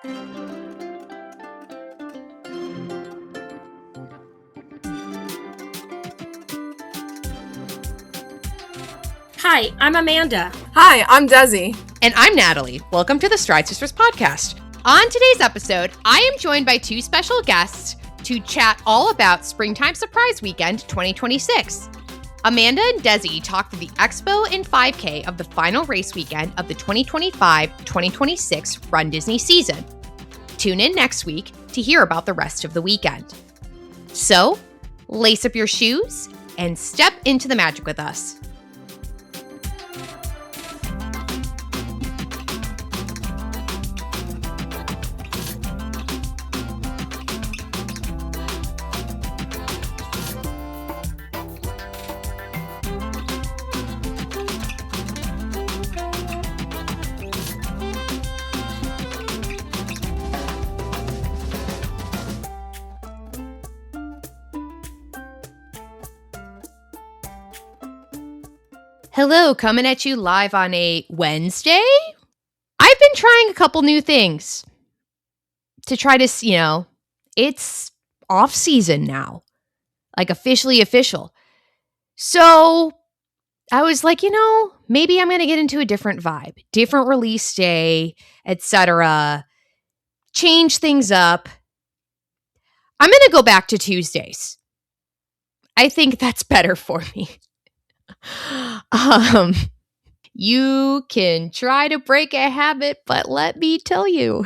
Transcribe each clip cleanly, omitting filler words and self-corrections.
Hi, I'm Amanda. Hi, I'm Desi. And I'm Natalie. Welcome to the Stride Sisters podcast. On today's episode, I am joined by two special guests to chat all about Springtime Surprise Weekend 2026. Amanda and Desi talk through the expo and 5K of the final race weekend of the 2025-2026 runDisney season. Tune in next week to hear about the rest of the weekend. So, lace up your shoes and step into the magic with us. Hello, coming at you live on a Wednesday. I've been trying a couple new things to try to, it's off season now, like officially official. So I was like, maybe I'm going to get into a different vibe, different release day, etc. Change things up. I'm going to go back to Tuesdays. I think that's better for me. You can try to break a habit, but let me tell you.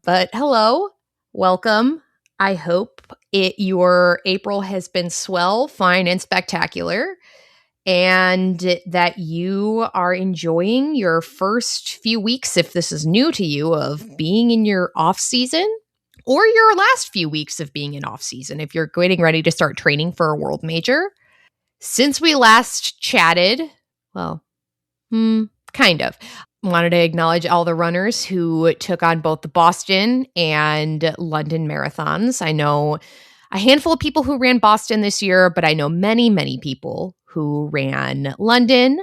But hello, welcome. I hope your April has been swell, fine, and spectacular, and that you are enjoying your first few weeks, if this is new to you, of being in your off season, or your last few weeks of being in off season, if you're getting ready to start training for a world major. Since we last chatted, well, kind of, wanted to acknowledge all the runners who took on both the Boston and London marathons. I know a handful of people who ran Boston this year, but I know many, many people who ran London.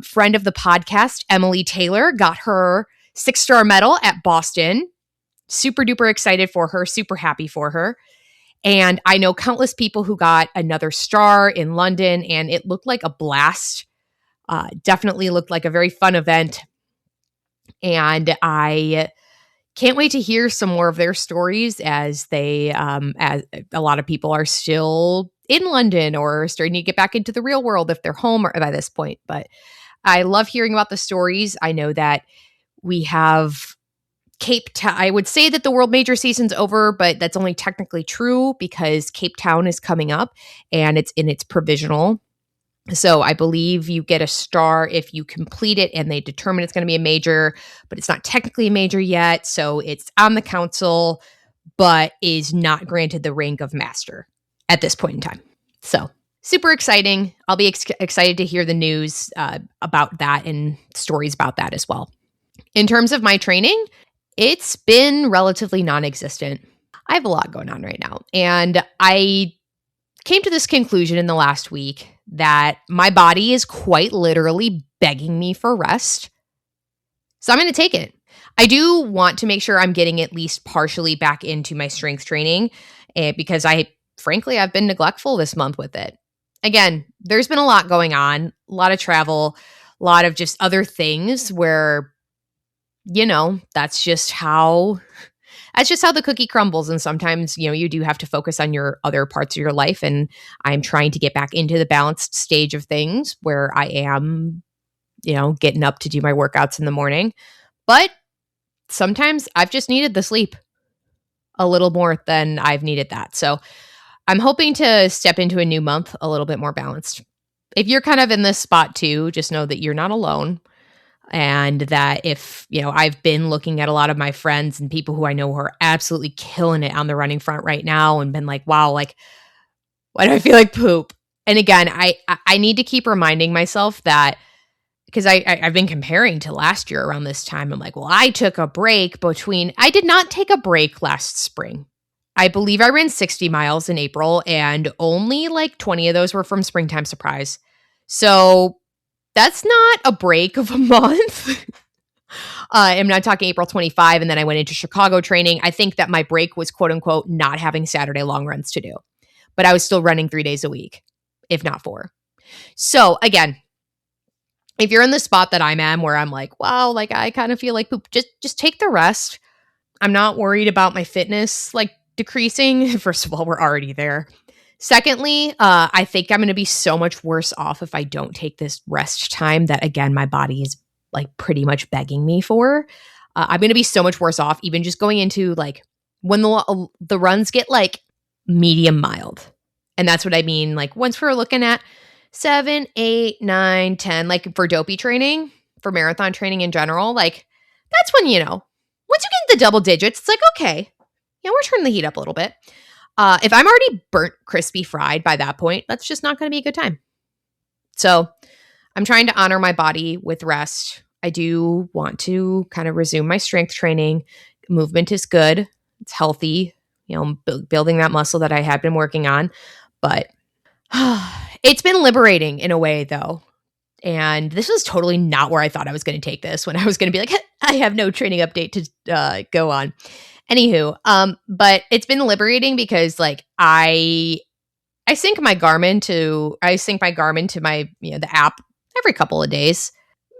Friend of the podcast, Emily Taylor, got her 6-star medal at Boston. Super duper excited for her, super happy for her. And I know countless people who got another star in London, and it looked like a blast. Definitely looked like a very fun event. And I can't wait to hear some more of their stories as as a lot of people are still in London or starting to get back into the real world if they're home or by this point. But I love hearing about the stories. I know that we have Cape Town. I would say that the World Major season's over, but that's only technically true because Cape Town is coming up and it's in its provisional. So I believe you get a star if you complete it and they determine it's going to be a major, but it's not technically a major yet. So it's on the council, but is not granted the rank of master at this point in time. So super exciting. I'll be excited to hear the news about that and stories about that as well. In terms of my training, it's been relatively non-existent. I have a lot going on right now. And I came to this conclusion in the last week that my body is quite literally begging me for rest. So I'm going to take it. I do want to make sure I'm getting at least partially back into my strength training because I've been neglectful this month with it. Again, there's been a lot going on, a lot of travel, a lot of just other things where that's just how the cookie crumbles. And sometimes, you do have to focus on your other parts of your life. And I'm trying to get back into the balanced stage of things where I am, getting up to do my workouts in the morning. But sometimes I've just needed the sleep a little more than I've needed that. So I'm hoping to step into a new month a little bit more balanced. If you're kind of in this spot too, just know that you're not alone. And that if, I've been looking at a lot of my friends and people who I know who are absolutely killing it on the running front right now and been like, wow, like, why do I feel like poop? And again, I need to keep reminding myself that because I've been comparing to last year around this time. I'm like, well, I took a break I did not take a break last spring. I believe I ran 60 miles in April and only like 20 of those were from Springtime Surprise. So that's not a break of a month. I'm not talking April 25, and then I went into Chicago training. I think that my break was quote unquote not having Saturday long runs to do, but I was still running 3 days a week, if not 4. So again, if you're in the spot that I'm in where I'm like, wow, like I kind of feel like poop, just take the rest. I'm not worried about my fitness like decreasing. First of all, we're already there. Secondly, I think I'm going to be so much worse off if I don't take this rest time that, again, my body is like pretty much begging me for. I'm going to be so much worse off even just going into like when the runs get like medium mild. And that's what I mean. Like once we're looking at 7, 8, 9, 10, like for dopey training, for marathon training in general, like that's when, once you get in the double digits, it's like, okay, we're turning the heat up a little bit. If I'm already burnt, crispy, fried by that point, that's just not going to be a good time. So I'm trying to honor my body with rest. I do want to kind of resume my strength training. Movement is good. It's healthy, building that muscle that I had been working on. But it's been liberating in a way, though. And this was totally not where I thought I was going to take this when I was going to be like, I have no training update to go on. Anywho, but it's been liberating because like I sync my Garmin to my, the app every couple of days,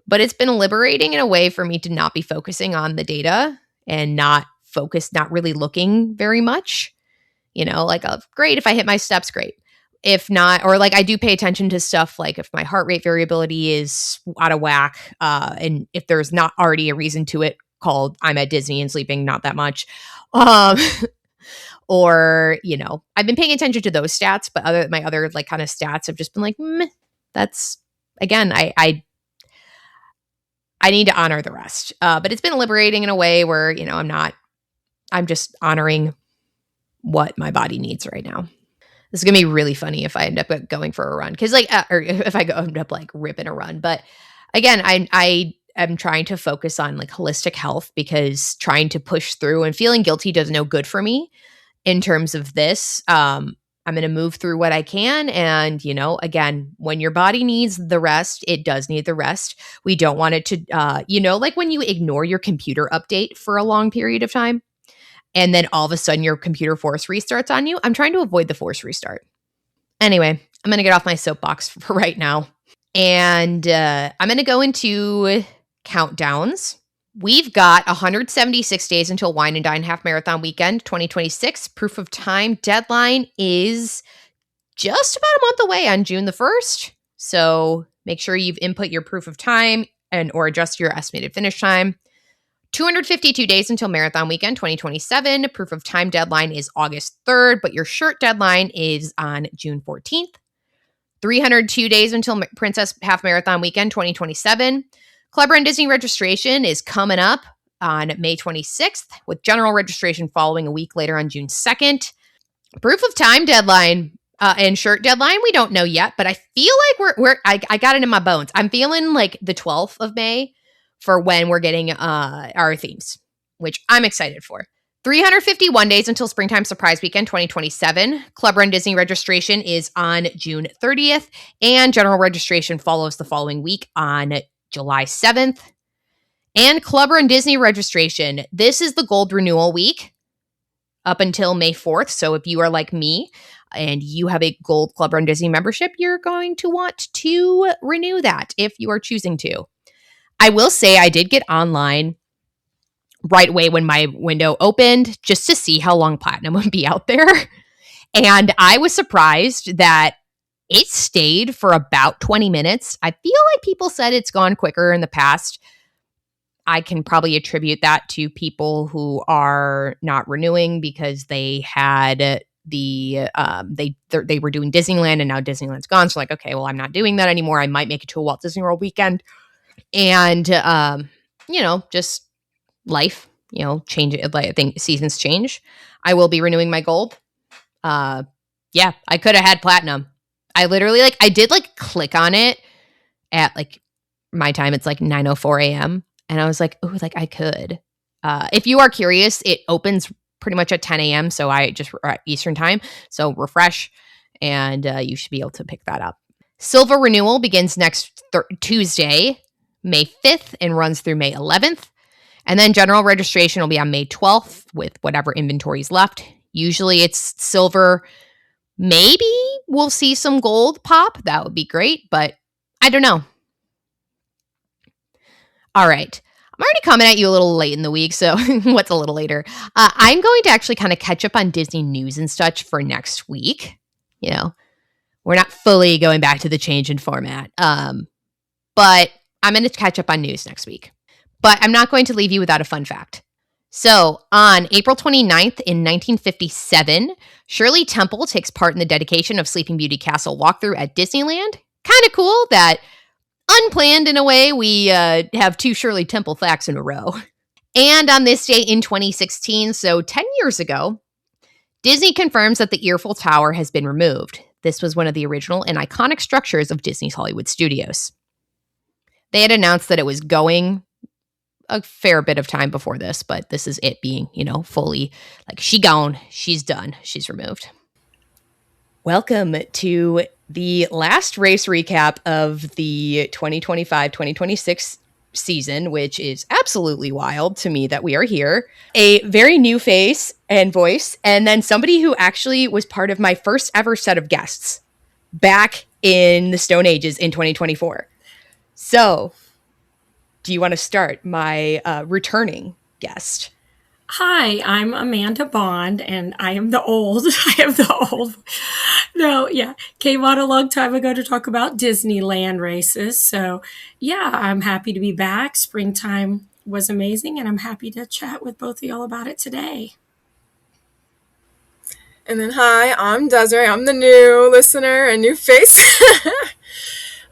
but it's been liberating in a way for me to not be focusing on the data and not really looking very much, like, great. If I hit my steps, great. If not, or like I do pay attention to stuff like if my heart rate variability is out of whack, and if there's not already a reason to it called I'm at Disney and sleeping not that much, or I've been paying attention to those stats, but my other like kind of stats have just been like, meh. That's again, I need to honor the rest, but it's been liberating in a way where I'm just honoring what my body needs right now. This is going to be really funny if I end up going for a run. Because or if I end up like ripping a run. But again, I am trying to focus on like holistic health because trying to push through and feeling guilty does no good for me in terms of this. I'm going to move through what I can. And, again, when your body needs the rest, it does need the rest. We don't want it to, like when you ignore your computer update for a long period of time. And then all of a sudden your computer force restarts on you. I'm trying to avoid the force restart. Anyway, I'm going to get off my soapbox for right now. And I'm going to go into countdowns. We've got 176 days until Wine and Dine Half Marathon Weekend 2026. Proof of time deadline is just about a month away on June the 1st. So make sure you've input your proof of time or adjust your estimated finish time. 252 days until Marathon Weekend 2027. Proof of time deadline is August 3rd, but your shirt deadline is on June 14th. 302 days until Princess Half Marathon Weekend 2027. Club Run Disney registration is coming up on May 26th, with general registration following a week later on June 2nd. Proof of time deadline and shirt deadline, we don't know yet, but I feel like I got it in my bones. I'm feeling like the 12th of May for when we're getting our themes, which I'm excited for. 351 days until Springtime Surprise Weekend 2027. Club Run Disney registration is on June 30th, and general registration follows the following week on July 7th. And Club Run Disney registration, this is the gold renewal week up until May 4th. So if you are like me and you have a gold Club Run Disney membership, you're going to want to renew that if you are choosing to. I will say I did get online right away when my window opened just to see how long Platinum would be out there. And I was surprised that it stayed for about 20 minutes. I feel like people said it's gone quicker in the past. I can probably attribute that to people who are not renewing because they had they were doing Disneyland and now Disneyland's gone. So like, okay, well, I'm not doing that anymore. I might make it to a Walt Disney World weekend. And, just life, change. I think seasons change. I will be renewing my gold. I could have had Platinum. I literally I did click on it at my time. It's 9:04 a.m. And I was like, oh, I could. If you are curious, it opens pretty much at 10 a.m. So I just Eastern time. So refresh and you should be able to pick that up. Silver renewal begins next Tuesday. May 5th and runs through May 11th. And then general registration will be on May 12th with whatever inventory is left. Usually it's silver. Maybe we'll see some gold pop. That would be great, but I don't know. All right. I'm already coming at you a little late in the week, so what's a little later? I'm going to actually kind of catch up on Disney news and such for next week. You know, we're not fully going back to the change in format, but I'm going to catch up on news next week. But I'm not going to leave you without a fun fact. So on April 29th in 1957, Shirley Temple takes part in the dedication of Sleeping Beauty Castle walkthrough at Disneyland. Kind of cool that unplanned in a way, we have 2 Shirley Temple facts in a row. And on this day in 2016, so 10 years ago, Disney confirms that the Eiffel Tower has been removed. This was one of the original and iconic structures of Disney's Hollywood studios. They had announced that it was going a fair bit of time before this, but this is it being, fully like she gone, she's done, she's removed. Welcome to the last race recap of the 2025-2026 season, which is absolutely wild to me that we are here. A very new face and voice, and then somebody who actually was part of my first ever set of guests back in the Stone Ages in 2024. So, do you want to start, my returning guest? Hi, I'm Amanda Bond, and I am the old. Came on a long time ago to talk about Disneyland races. So, yeah, I'm happy to be back. Springtime was amazing, and I'm happy to chat with both of y'all about it today. And then, hi, I'm Desi. I'm the new listener and new face.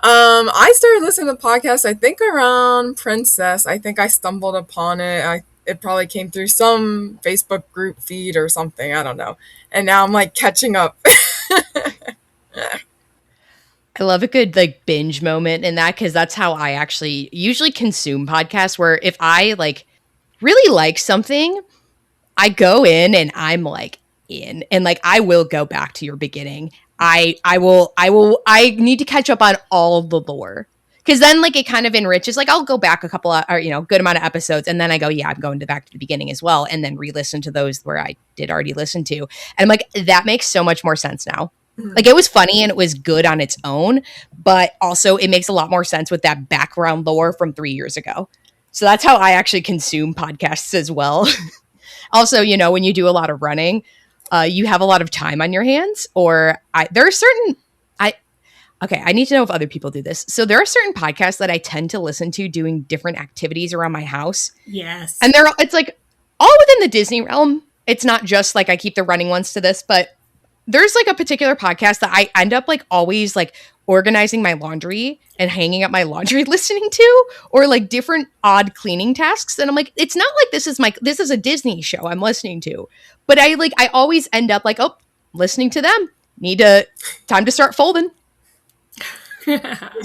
I started listening to the podcast, I think, around Princess. I think I stumbled upon it. It probably came through some Facebook group feed or something. I don't know. And now I'm like catching up. I love a good binge moment in that, because that's how I actually usually consume podcasts, where if I really like something, I go in and I'm in, and I will go back to your beginning. I need to catch up on all the lore, because then it kind of enriches. I'll go back a couple of, good amount of episodes, and then I go, yeah, I'm going back to the beginning as well, and then re-listen to those where I did already listen to, and I'm that makes so much more sense now. Mm-hmm. It was funny and it was good on its own, but also it makes a lot more sense with that background lore from 3 years ago. So that's how I actually consume podcasts as well. Also, when you do a lot of running, you have a lot of time on your hands, I need to know if other people do this. So there are certain podcasts that I tend to listen to doing different activities around my house. Yes. And it's all within the Disney realm. It's not just I keep the running ones to this, but there's a particular podcast that I end up always organizing my laundry and hanging up my laundry listening to, or different odd cleaning tasks. And I'm it's not this is a Disney show I'm listening to, but I always end up listening to them. Time to start folding. You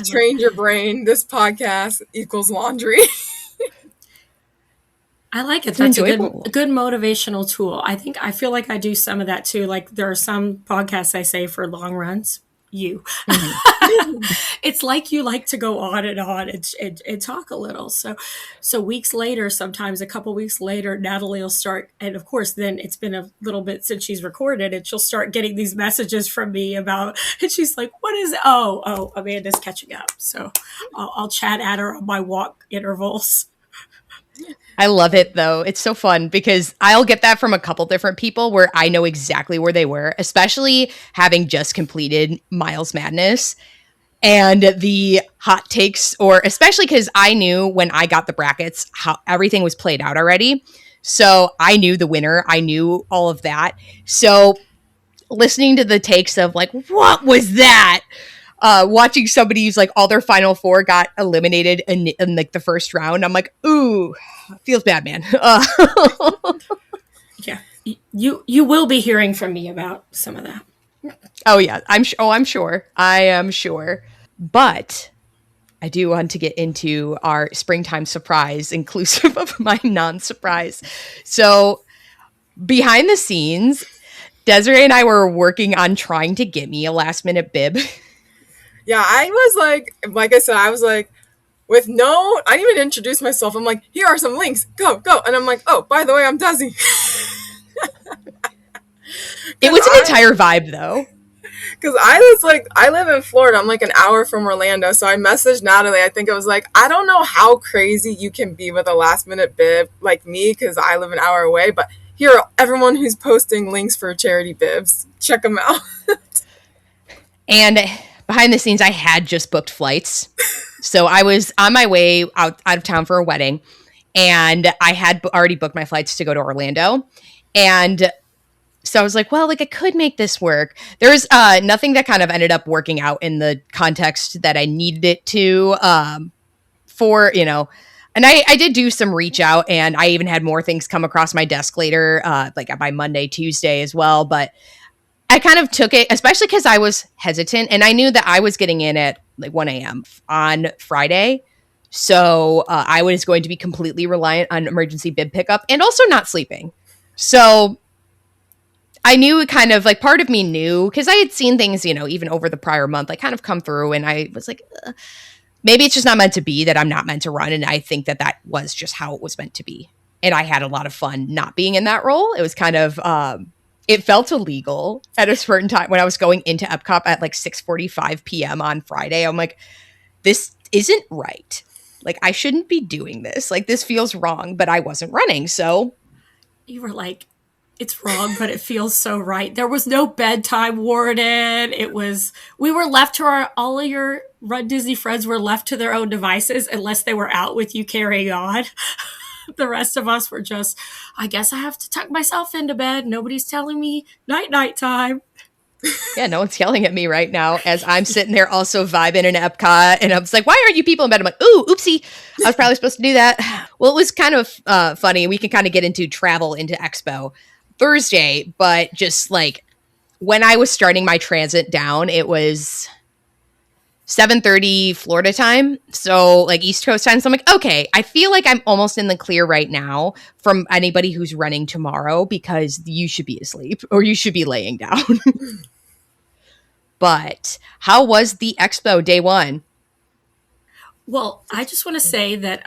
trained your brain. This podcast equals laundry. I like it. That's a good motivational tool. I feel like I do some of that too. There are some podcasts I say for long runs. Mm-hmm. It's you like to go on and talk a little. So weeks later, sometimes a couple weeks later, Natalie will start, and of course then it's been a little bit since she's recorded, and she'll start getting these messages from me about, and she's like, what is, Amanda's catching up. So I'll chat at her on my walk intervals. I love it, though. It's so fun because I'll get that from a couple different people where I know exactly where they were, especially having just completed Miles Madness and the hot takes, or especially because I knew when I got the brackets how everything was played out already. So I knew the winner. I knew all of that. So listening to the takes of what was that? Watching somebody who's all their final four got eliminated in the first round. I'm ooh, feels bad, man. Yeah, you will be hearing from me about some of that. Oh yeah, I'm sure. I am sure. But I do want to get into our springtime surprise, inclusive of my non-surprise. So behind the scenes, Desiree and I were working on trying to get me a last minute bib. Yeah, I was like I said, I was with I didn't even introduce myself. I'm like, here are some links. Go, go. And I'm like, oh, by the way, I'm Desi. It was an entire vibe, though. Because I live in Florida. I'm like an hour from Orlando. So I messaged Natalie. I think it was like, I don't know how crazy you can be with a last minute bib like me, because I live an hour away. But here are everyone who's posting links for charity bibs. Check them out. And behind the scenes, I had just booked flights. So I was on my way out of town for a wedding. And I had already booked my flights to go to Orlando. And so I was like, well, like I could make this work. There's nothing that kind of ended up working out in the context that I needed it to for, you know, and I did do some reach out, and I even had more things come across my desk later, like by Monday, Tuesday as well. But I kind of took it, especially because I was hesitant, and I knew that I was getting in at like 1 a.m. on Friday. So I was going to be completely reliant on emergency bib pickup and also not sleeping. So I knew it kind of like part of me knew, because I had seen things, you know, even over the prior month, like kind of come through, and I was like, maybe it's just not meant to be, that I'm not meant to run. And I think that that was just how it was meant to be. And I had a lot of fun not being in that role. It was kind of, it felt illegal at a certain time when I was going into Epcot at like 6:45 p.m. on Friday. I'm like, this isn't right. Like, I shouldn't be doing this. Like, this feels wrong, but I wasn't running. So you were like, it's wrong, but it feels so right. There was no bedtime warden. We were left to all of your runDisney friends were left to their own devices unless they were out with you carrying on. The rest of us were just, I guess I have to tuck myself into bed. Nobody's telling me night time. Yeah, no one's yelling at me right now as I'm sitting there also vibing in Epcot. And I was like, why aren't you people in bed? I'm like, ooh, oopsie. I was probably supposed to do that. Well, it was kind of funny. We can kind of get into travel into Expo Thursday, but just like when I was starting my transit down, it was 7:30 Florida time. So like East Coast time. So I'm like, okay, I feel like I'm almost in the clear right now from anybody who's running tomorrow, because you should be asleep or you should be laying down. But how was the expo day one? Well, I just want to say that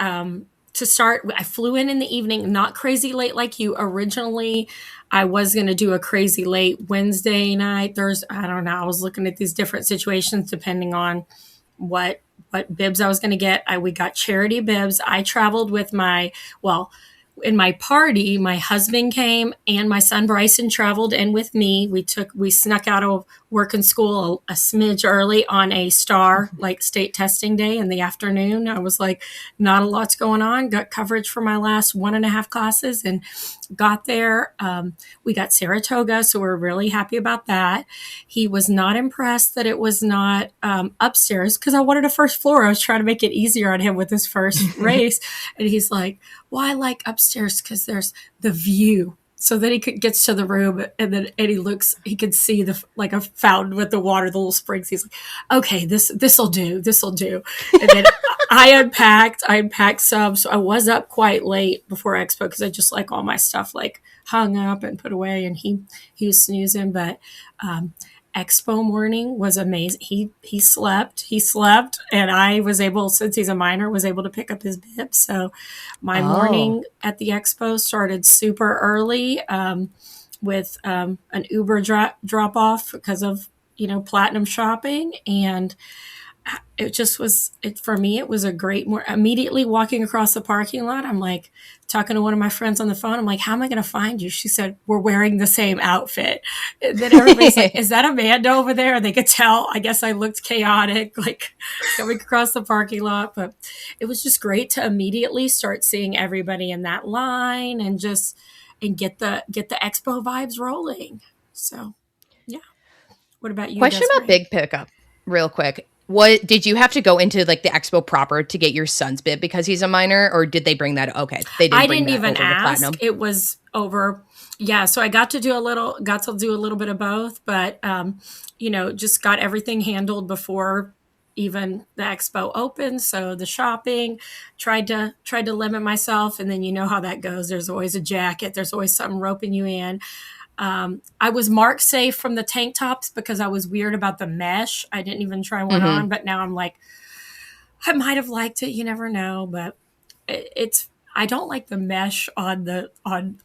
to start, I flew in the evening, not crazy late like you. Originally, I was going to do a crazy late Wednesday night, Thursday. I don't know. I was looking at these different situations depending on what bibs I was going to get. We got charity bibs. I traveled with in my party, my husband came and my son Bryson traveled in with me. We snuck out of work and school a smidge early on a STAR, like state testing day in the afternoon. I was like, not a lot's going on. Got coverage for my last 1.5 classes and got there. We got Saratoga, so we're really happy about that. He was not impressed that it was not upstairs, because I wanted a first floor. I was trying to make it easier on him with his first race. And he's like, well, I like upstairs because there's the view. So then gets to the room, and he could see like a fountain with the water, the little springs. He's like, okay, this'll do. And then I unpacked some. So I was up quite late before Expo because I just like all my stuff like hung up and put away, and he was snoozing. But Expo morning was amazing. He slept, and I was able, since he's a minor, was able to pick up his bib. So my morning at the Expo started super early with an Uber drop off because of platinum shopping, and it just was for me. It was a great immediately walking across the parking lot. I'm like talking to one of my friends on the phone. I'm like, how am I going to find you? She said, we're wearing the same outfit. And then everybody's like, is that Amanda over there? And they could tell. I guess I looked chaotic, like coming across the parking lot. But it was just great to immediately start seeing everybody in that line and get the expo vibes rolling. So, yeah. What about you? Question about big pickup, real quick. What did you have to go into like the expo proper to get your son's bib because he's a minor, or did they bring that? Okay, they didn't. I didn't even ask. It was over. Yeah, so I got to do a little bit of both, but just got everything handled before even the expo opened. So the shopping, tried to limit myself, and then you know how that goes. There's always a jacket. There's always something roping you in. I was marked safe from the tank tops because I was weird about the mesh. I didn't even try one on, but now I'm like, I might have liked it. You never know, but it's. I don't like the mesh on the on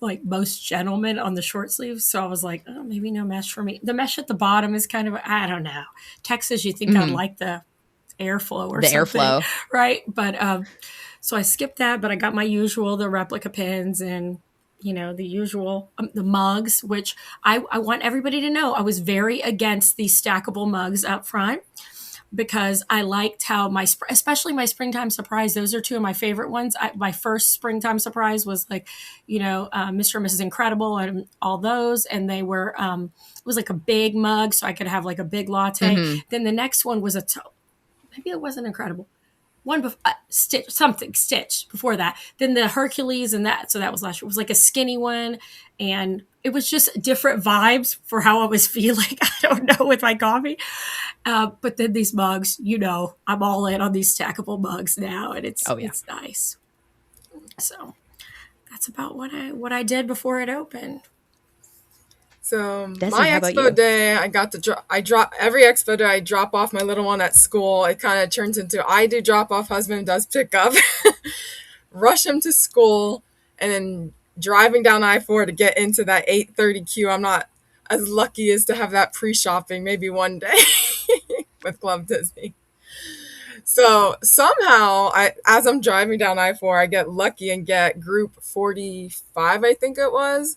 like most gentlemen on the short sleeves. So I was like, oh, maybe no mesh for me. The mesh at the bottom is kind of, I don't know. Texas, you think I'd like the airflow or the something, airflow, right? But so I skipped that, but I got my usual, the replica pins and the usual, the mugs, which I want everybody to know I was very against these stackable mugs up front because I liked how especially my springtime surprise, those are two of my favorite ones. My first springtime surprise was like, Mr. and Mrs. Incredible and all those. And they were, it was like a big mug. So I could have like a big latte. Then the next one was maybe it wasn't Incredible. One Stitch before that. Then the Hercules and that. So that was last year. It was like a skinny one. And it was just different vibes for how I was feeling. I don't know with my coffee. But then these mugs, I'm all in on these stackable mugs now. And it's nice. So that's about what I did before it opened. So Desi, my expo day, I got to every expo day, I drop off my little one at school. It kind of turns into, I do drop off, husband does pick up, rush him to school, and then driving down I-4 to get into that 8:30 queue. I'm not as lucky as to have that pre-shopping maybe one day with Club Disney. So somehow, as I'm driving down I-4, I get lucky and get group 45, I think it was.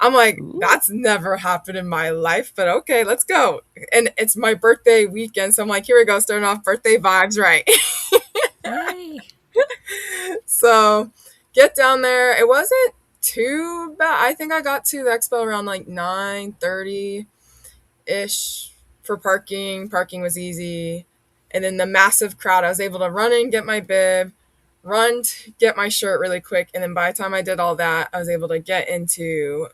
I'm like, that's never happened in my life, but okay, let's go. And it's my birthday weekend, so I'm like, here we go, starting off birthday vibes, right? Hey. So get down there. It wasn't too bad. I think I got to the expo around like 9:30-ish for parking. Parking was easy. And then the massive crowd, I was able to run in, get my bib, run to get my shirt really quick. And then by the time I did all that, I was able to get into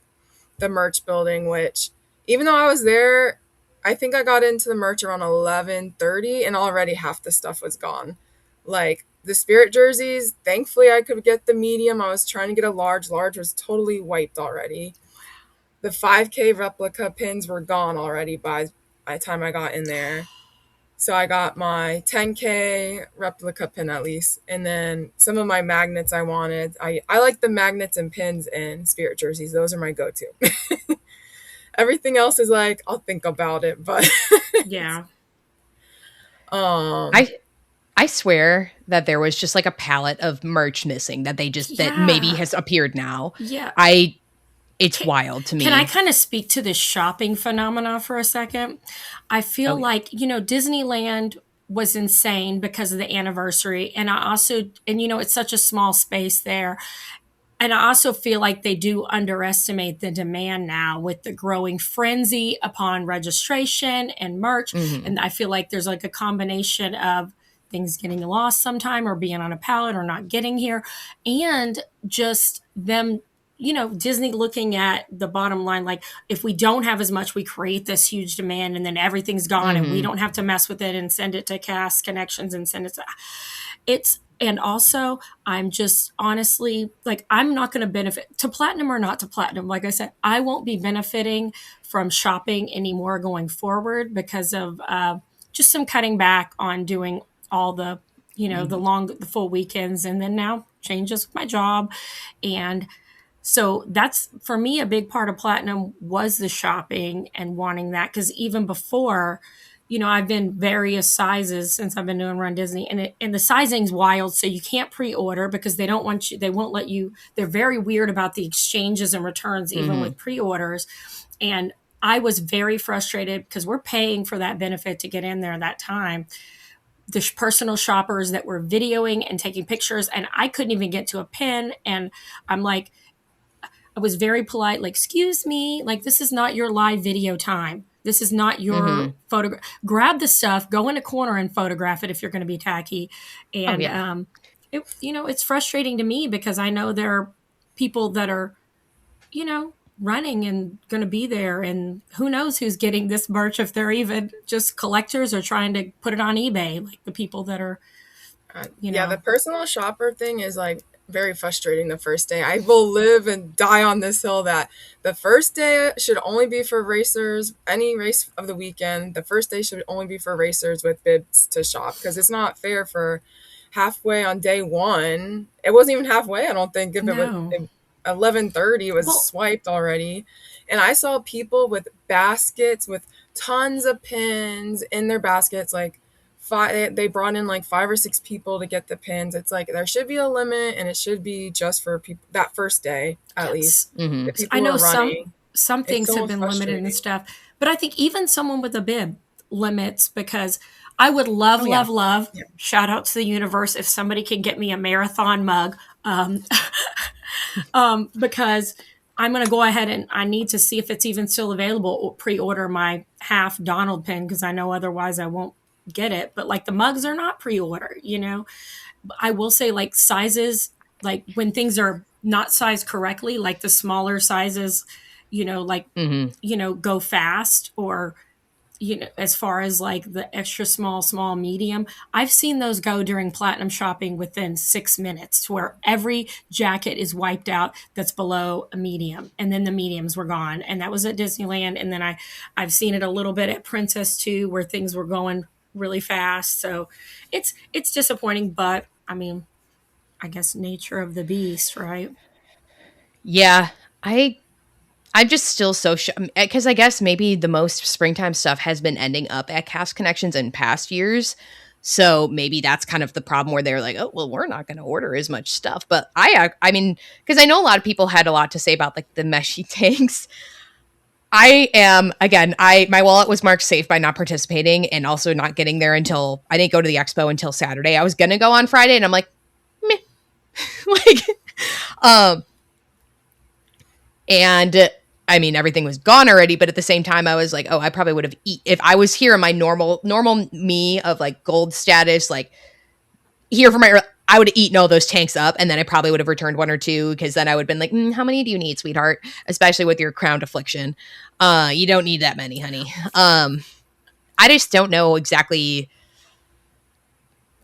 the merch building, which even though I was there, I think I got into the merch around 11:30 and already half the stuff was gone. Like the Spirit jerseys, thankfully I could get the medium. I was trying to get a large. Large was totally wiped already. The 5K replica pins were gone already by the time I got in there. So I got my 10K replica pin at least. And then some of my magnets I wanted. I like the magnets and pins and Spirit jerseys. Those are my go-to. Everything else is like, I'll think about it. But yeah. I swear that there was just like a palette of merch missing that they just, that maybe has appeared now. Yeah. It's wild to me. Can I kind of speak to this shopping phenomena for a second? I feel like, Disneyland was insane because of the anniversary. And I also, it's such a small space there. And I also feel like they do underestimate the demand now with the growing frenzy upon registration and merch. And I feel like there's like a combination of things getting lost sometime or being on a pallet or not getting here. And just them, Disney looking at the bottom line, like if we don't have as much, we create this huge demand and then everything's gone and we don't have to mess with it and send it to Cast Connections and send it to and also I'm just honestly like, I'm not going to benefit to platinum or not to platinum. Like I said, I won't be benefiting from shopping anymore going forward because of just some cutting back on doing all the, the full weekends. And then now changes with my job. And so that's, for me, a big part of platinum was the shopping and wanting that. Because even before, I've been various sizes since I've been doing runDisney, and the sizing's wild. So you can't pre-order because they won't let you. They're very weird about the exchanges and returns, even with pre-orders. And I was very frustrated because we're paying for that benefit to get in there that time. The personal shoppers that were videoing and taking pictures, and I couldn't even get to a pin. And I'm like, I was very polite, like, excuse me, like, this is not your live video time. This is not your photograph. Grab the stuff, go in a corner and photograph it if you're going to be tacky. And, it's frustrating to me because I know there are people that are, running and going to be there. And who knows who's getting this merch, if they're even just collectors or trying to put it on eBay, like the people that are, Yeah, the personal shopper thing is like, very frustrating the first day. I will live and die on this hill that the first day should only be for racers. Any race of the weekend, the first day should only be for racers with bibs to shop, because it's not fair for halfway on day one. It wasn't even halfway, I don't think. If No. it was 11:30, it was Well, swiped already. And I saw people with baskets with tons of pins in their baskets, like they brought in like 5 or 6 people to get the pins. It's like there should be a limit, and it should be just for people that first day at least. Mm-hmm. The people I who know are running. some It's things so have been limited and frustrating. stuff, but I think even someone with a bib limits, because I would love, Oh yeah. love, Yeah. shout out to the universe if somebody can get me a marathon mug, because I'm going to go ahead and I need to see if it's even still available. Pre-order my half Donald pin, because I know otherwise I won't get it. But like the mugs are not pre-order, you know. I will say like sizes, like when things are not sized correctly, like the smaller sizes, you know, like, Mm-hmm. you know, go fast, or, you know, as far as like the extra small, medium, I've seen those go during platinum shopping within 6 minutes, to where every jacket is wiped out that's below a medium. And then the mediums were gone. And that was at Disneyland. And then I've seen it a little bit at Princess too, where things were going really fast. So it's disappointing, but I mean, I guess nature of the beast, right? Yeah, I'm just still so because I guess maybe the most springtime stuff has been ending up at Cast Connections in past years. So maybe that's kind of the problem, where they're like, oh, well, we're not going to order as much stuff. But I mean, because I know a lot of people had a lot to say about like the meshy tanks. I am, again, my wallet was marked safe by not participating, and also not getting there until I didn't go to the expo until Saturday. I was going to go on Friday, and I'm like, meh. Like, um, and I mean, everything was gone already, but at the same time, I was like, oh, I probably would have if I was here in my normal me of like gold status, like here for my, I would have eaten all those tanks up, and then I probably would have returned one or two, because then I would have been like, how many do you need, sweetheart? Especially with your crowned affliction. You don't need that many, honey. I just don't know exactly.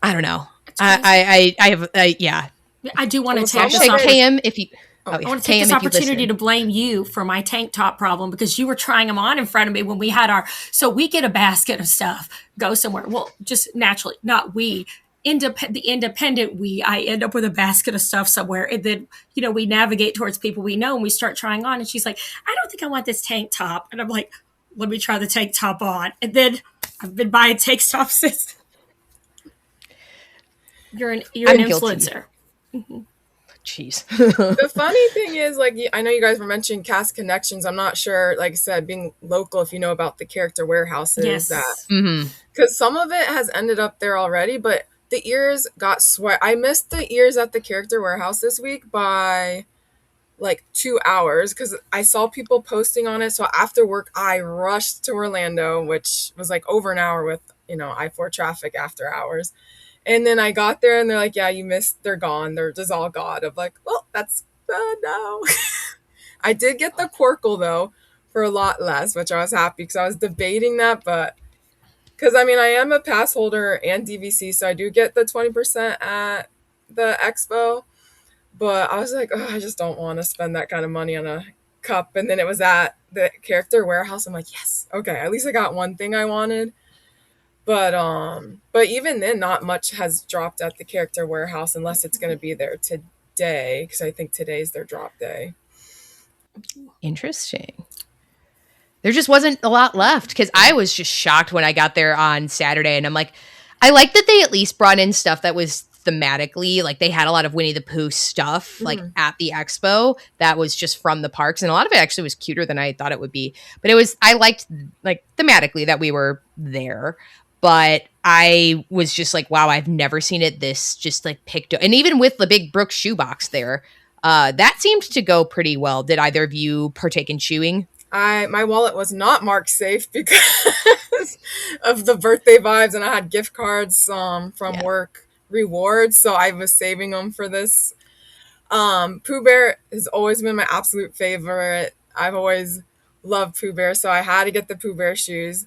I don't know. I have, yeah. I do want to take this KM if you. I want to take this opportunity to blame you for my tank top problem, because you were trying them on in front of me when we had so we get a basket of stuff, go somewhere. Well, just naturally, not we, the independent we, I end up with a basket of stuff somewhere. And then, you know, we navigate towards people we know, and we start trying on. And she's like, I don't think I want this tank top. And I'm like, let me try the tank top on. And then I've been buying tank tops since. You're an influencer. Mm-hmm. Jeez. The funny thing is, like, I know you guys were mentioning Cast Connections. I'm not sure, like I said, being local, if you know about the character warehouses. Yes. That because some of it has ended up there already, but the ears got sweat. I missed the ears at the character warehouse this week by like 2 hours, because I saw people posting on it. So after work, I rushed to Orlando, which was like over an hour with, you know, I-4 traffic after hours. And then I got there, and they're like, yeah, you missed, they're gone. They're just all gone. I'm like, well, that's, no. I did get the Quirkle, though, for a lot less, which I was happy, because I was debating that. But, because, I mean, I am a pass holder and DVC, so I do get the 20% at the expo. But I was like, oh, I just don't want to spend that kind of money on a cup. And then it was at the character warehouse. I'm like, yes, okay, at least I got one thing I wanted. But even then, not much has dropped at the character warehouse, unless it's going to be there today, because I think today's their drop day. Interesting. There just wasn't a lot left, because I was just shocked when I got there on Saturday, and I'm like, I like that they at least brought in stuff that was thematically, like they had a lot of Winnie the Pooh stuff like at the expo that was just from the parks, and a lot of it actually was cuter than I thought it would be. But I liked like thematically that we were there. But I was just like, wow, I've never seen it this just like picked up. And even with the big Brooks shoebox there, that seemed to go pretty well. Did either of you partake in shoeing? My wallet was not marked safe because of the birthday vibes, and I had gift cards from work rewards, so I was saving them for this. Pooh Bear has always been my absolute favorite. I've always loved Pooh Bear, so I had to get the Pooh Bear shoes.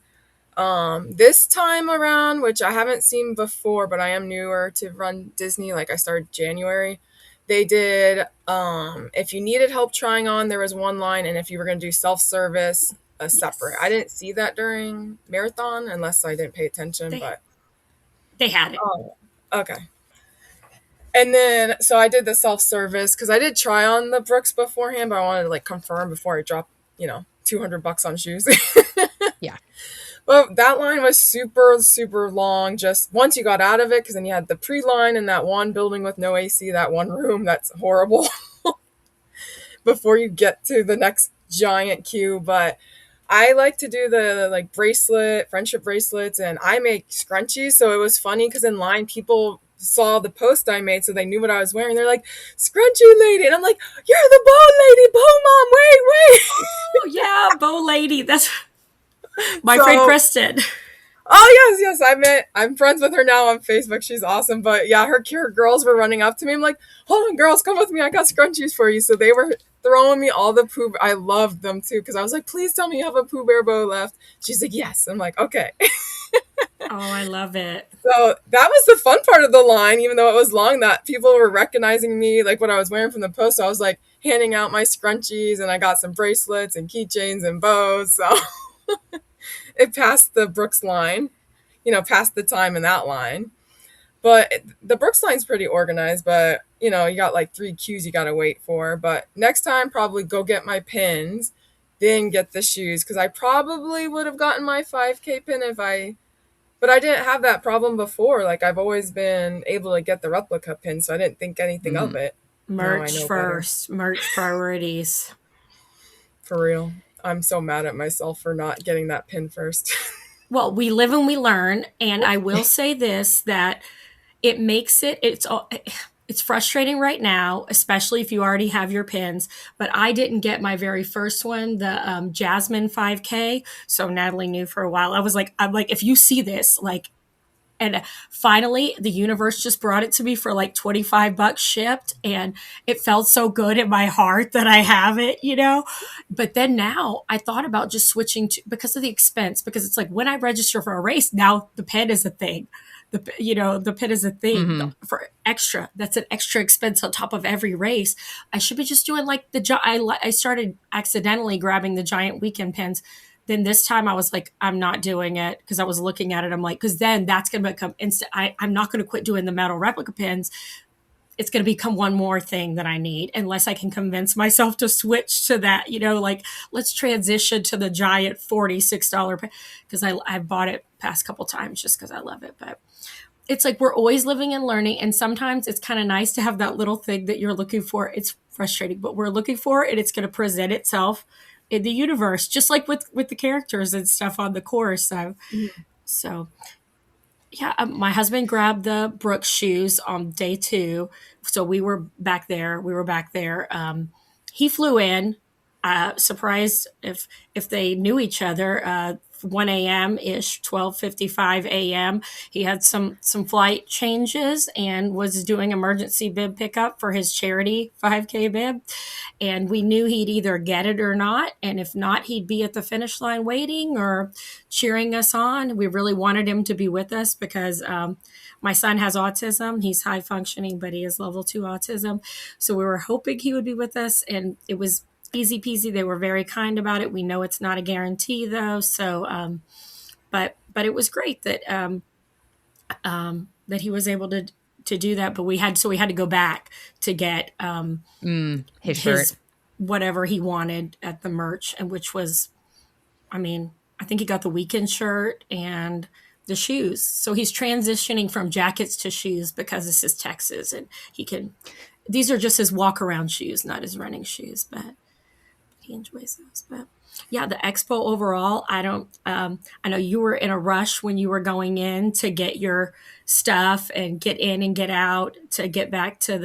This time around, which I haven't seen before, but I am newer to runDisney, like I started January, They did, if you needed help trying on, there was one line, and if you were going to do self-service, a separate. Yes. I didn't see that during marathon unless I didn't pay attention, but they had it. Oh, okay. And then, so I did the self-service because I did try on the Brooks beforehand, but I wanted to like confirm before I dropped, $200 on shoes. Yeah. But that line was super, super long. Just once you got out of it, because then you had the pre-line in that one building with no AC, that one room that's horrible before you get to the next giant queue. But I like to do the like friendship bracelets, and I make scrunchies. So it was funny because in line, people saw the post I made, so they knew what I was wearing. They're like, "Scrunchie lady," and I'm like, "You're the bow lady, bow mom. Wait." Oh yeah, bow lady. That's my friend Kristen. Oh yes, I'm friends with her now on Facebook. She's awesome. But yeah, her girls were running up to me. I'm like, "Hold on, girls, come with me. I got scrunchies for you." So they were throwing me all the Pooh. I loved them too because I was like, "Please tell me you have a Pooh Bear bow left." She's like, "Yes." I'm like, "Okay." Oh, I love it. So that was the fun part of the line, even though it was long, that people were recognizing me, like what I was wearing from the post. So I was like handing out my scrunchies, and I got some bracelets and keychains and bows. So it passed the Brooks line, passed the time in that line. But the Brooks line's pretty organized, but you got like 3 queues you got to wait for. But next time, probably go get my pins, then get the shoes, because I probably would have gotten my 5K pin but I didn't have that problem before. Like, I've always been able to get the replica pin, so I didn't think anything of it. Merch first. Better. Merch priorities. For real. I'm so mad at myself for not getting that pin first. Well, we live and we learn. And I will say this, that it makes it's frustrating right now, especially if you already have your pins. But I didn't get my very first one, the Jasmine 5K. So Natalie knew for a while. I'm like, if you see this, like, and finally the universe just brought it to me for like $25 shipped, and it felt so good in my heart that I have it, But then now I thought about just switching to, because of the expense, because it's like when I register for a race, now the pin is a thing. The pin is a thing for extra. That's an extra expense on top of every race. I should be just doing like I started accidentally grabbing the giant weekend pins. Then this time I was like, I'm not doing it, because I was looking at it. I'm like, because then that's going to become instant. I'm not going to quit doing the metal replica pins. It's going to become one more thing that I need, unless I can convince myself to switch to that, like let's transition to the giant $46 pin, because I bought it past couple times just because I love it. But it's like we're always living and learning, and sometimes it's kind of nice to have that little thing that you're looking for. It's frustrating, but we're looking for it, and it's going to present itself in the universe, just like with the characters and stuff on the course. So yeah, my husband grabbed the Brooks shoes on day 2. So we were back there. He flew in, surprised if they knew each other, 1 a.m. ish, 12:55 a.m. He had some flight changes and was doing emergency bib pickup for his charity 5K bib. And we knew he'd either get it or not. And if not, he'd be at the finish line waiting or cheering us on. We really wanted him to be with us because my son has autism. He's high functioning, but he has level 2 autism. So we were hoping he would be with us, and it was easy peasy. They were very kind about it. We know it's not a guarantee though. So, but it was great that that he was able to do that. But we had to go back to get his shirt, whatever he wanted at the merch, and which was, I think he got the weekend shirt and the shoes. So he's transitioning from jackets to shoes because this is Texas, and these are just his walk around shoes, not his running shoes, but he enjoys those. But yeah, the expo overall, I know you were in a rush when you were going in to get your stuff and get in and get out to get back to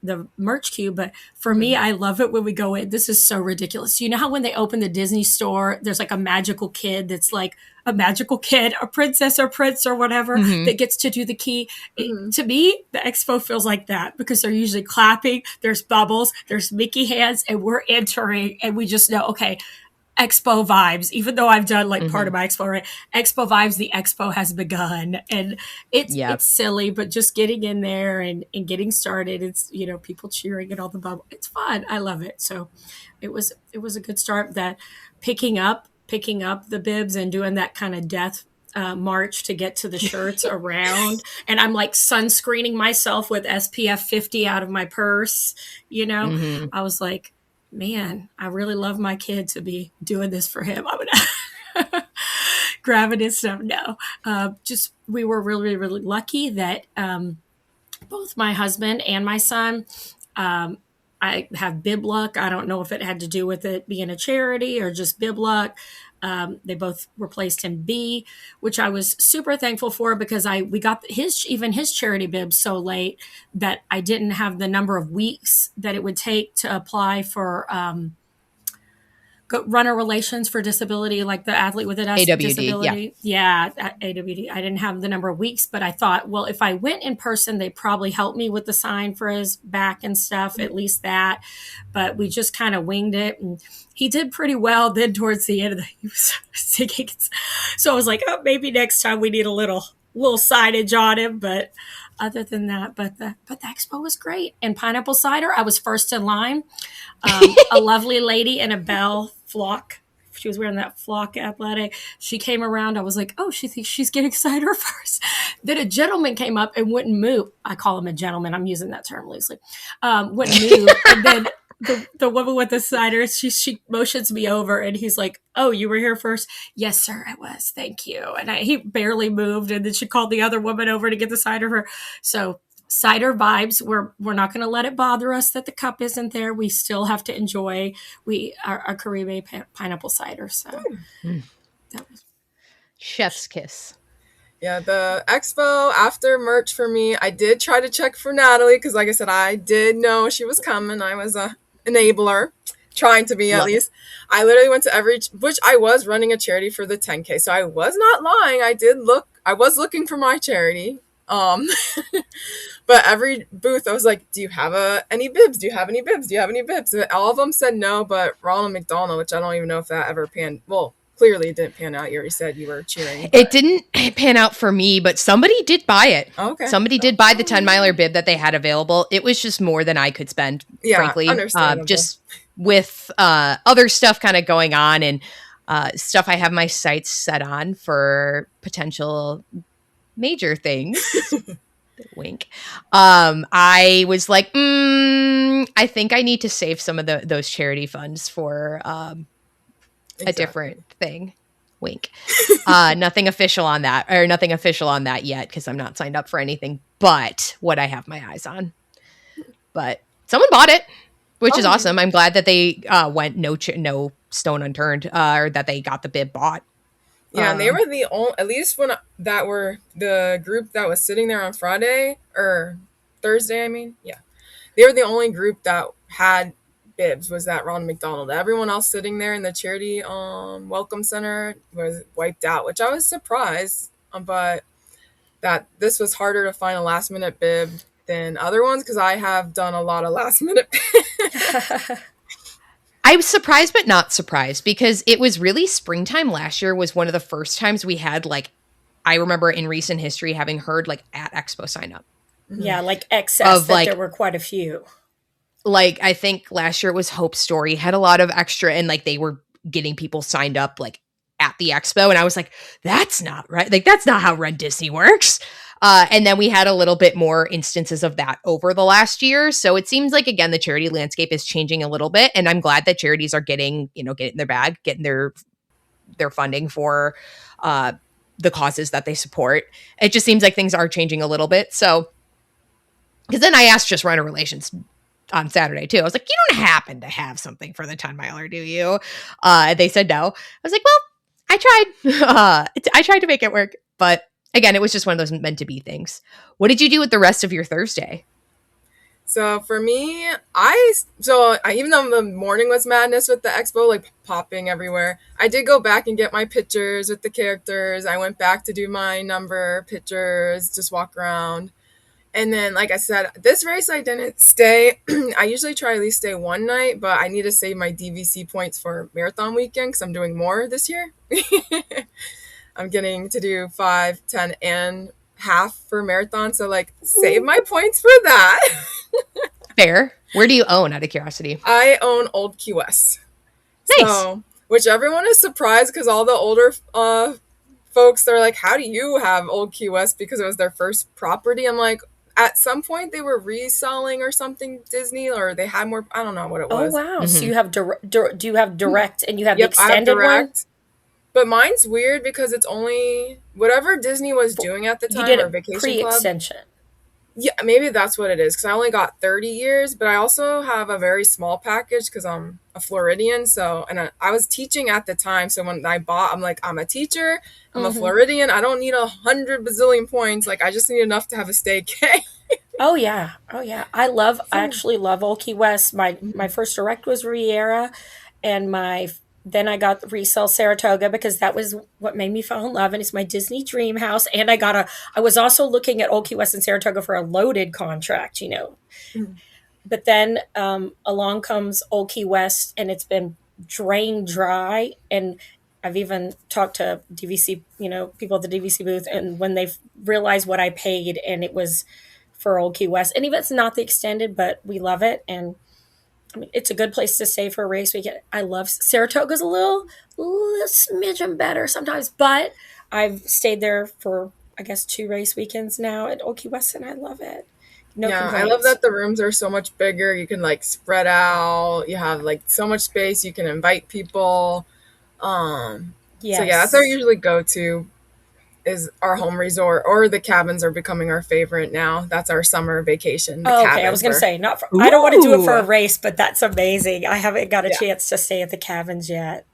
the merch queue. But for me, I love it when we go in. This is so ridiculous. You know how when they open the Disney store, there's like a magical kid that's like a magical kid, a princess or prince or whatever that gets to do the key. To me, the expo feels like that because they're usually clapping. There's bubbles, there's Mickey hands, and we're entering, and we just know, okay, expo vibes, even though I've done like part of my expo, right? Expo vibes, the expo has begun, and it's silly, but just getting in there and getting started, it's, you know, people cheering and all the bubble. It's fun. I love it. So it was a good start. That picking up the bibs and doing that kind of death march to get to the shirts around, and I'm like sunscreening myself with SPF 50 out of my purse, you know. I was like, man, I really love my kid to be doing this for him. I'm gonna grabbing his stuff. No, just we were really, really lucky that both my husband and my son, I have bib luck. I don't know if it had to do with it being a charity or just bib luck. They both were placed in B, which I was super thankful for, because we got his charity bib so late that I didn't have the number of weeks that it would take to apply for runner relations for disability, like the athlete with an AWD, disability. Yeah, AWD. I didn't have the number of weeks, but I thought, well, if I went in person, they'd probably help me with the sign for his back and stuff, at least that. But we just kind of winged it, and he did pretty well. Then towards the end of he was singing. So I was like, oh, maybe next time we need a little signage on him. But other than that, but the expo was great. And pineapple cider, I was first in line. A lovely lady in a Bell flock. She was wearing that flock athletic. She came around. I was like, oh, she thinks she's getting cider first. Then a gentleman came up and wouldn't move. I call him a gentleman. I'm using that term loosely. Wouldn't move. And then the woman with the cider, she motions me over, and he's like, oh, you were here first? Yes, sir, I was. Thank you. And he barely moved. And then she called the other woman over to get the cider for her. So cider vibes. We're not going to let it bother us that the cup isn't there. We still have to enjoy our Caribe pineapple cider. So that was chef's kiss. Yeah, the expo after merch for me, I did try to check for Natalie because, like I said, I did know she was coming. I was a enabler, trying to be at least. I literally went to which I was running a charity for the 10K, so I was not lying. I was looking for my charity. But every booth I was like, do you have any bibs? Do you have any bibs? Do you have any bibs? And all of them said no, but Ronald McDonald, which I don't even know if that ever clearly it didn't pan out. You already said you were cheering. But it didn't pan out for me, but somebody did buy it. Okay. Somebody did buy the 10-miler bib that they had available. It was just more than I could spend, frankly. Understandable. Just with other stuff kind of going on, and stuff I have my sights set on for potential major things. Wink. I was like, I think I need to save some of those charity funds for a different thing. Wink. Nothing official on that yet, because I'm not signed up for anything but what I have my eyes on. But someone bought it, which is awesome. I'm glad that they went no stone unturned, or that they got the bib bought. Yeah, and they were the only, at least that were the group that was sitting there on Friday or Thursday. I mean, yeah, they were the only group that had bibs, was that Ronald McDonald. Everyone else sitting there in the charity welcome center was wiped out, which I was surprised, but that this was harder to find a last minute bib than other ones, because I have done a lot of last minute bibs. I was surprised but not surprised, because it was really springtime last year was one of the first times we had, like, I remember in recent history having heard like at Expo sign up. Yeah, like excess, that there were quite a few. Like, I think last year it was Hope Story had a lot of extra, and like they were getting people signed up like at the expo, and I was like, that's not right. Like, that's not how runDisney works. And then we had a little bit more instances of that over the last year. So it seems like, again, the charity landscape is changing a little bit, and I'm glad that charities are getting their bag, getting their funding for the causes that they support. It just seems like things are changing a little bit. So, because then I asked just Runner Relations on Saturday too. I was like, you don't happen to have something for the 10-miler, do you? They said no. I was like, well, I tried. I tried to make it work. But again, it was just one of those meant to be things. What did you do with the rest of your Thursday? So for me, even though the morning was madness with the expo, like popping everywhere, I did go back and get my pictures with the characters. I went back to do my number pictures, just walk around. And then, like I said, this race I didn't stay. I usually try at least stay one night, but I need to save my DVC points for marathon weekend because I'm doing more this year. I'm getting to do 5, 10, and half for marathon. So, like, save my points for that. Fair. Where do you own, out of curiosity? I own Old Key West. Nice. So, which everyone is surprised because all the older folks, they're like, how do you have Old Key West? Because it was their first property. I'm like, at some point they were reselling or something, Disney, or they had more. I don't know what it was. Oh wow! So you have do you have direct and you have the extended I have direct, one? but mine's weird because it's only whatever Disney was doing at the time. You did or Vacation pre-extension. Club. Yeah, maybe that's what it is because I only got 30 years, but I also have a very small package because I'm a Floridian. So, and I was teaching at the time. So when I bought, I'm like, I'm a teacher, I'm a Floridian. I don't need 100 bazillion points. Like, I just need enough to have a staycay. Oh yeah. I actually love Old Key West. My first direct was Riviera, and then I got resell Saratoga because that was what made me fall in love, and it's my Disney dream house. And I was also looking at Old Key West and Saratoga for a loaded contract, But then along comes Old Key West, and it's been drained dry. And I've even talked to DVC, people at the DVC booth, and when they've realized what I paid, and it was for Old Key West, and even if it's not the extended, but we love it, and I mean, it's a good place to stay for a race weekend. I love Saratoga's a little smidgen better sometimes, but I've stayed there for, I guess, 2 race weekends now at Old Key West, and I love it. No complaints. I love that the rooms are so much bigger. You can like spread out. You have like so much space. You can invite people. So yeah, that's our usually go-to is our home resort, or the cabins are becoming our favorite now. That's our summer vacation. Okay, I was going to say I don't want to do it for a race, but that's amazing. I haven't got a chance to stay at the cabins yet.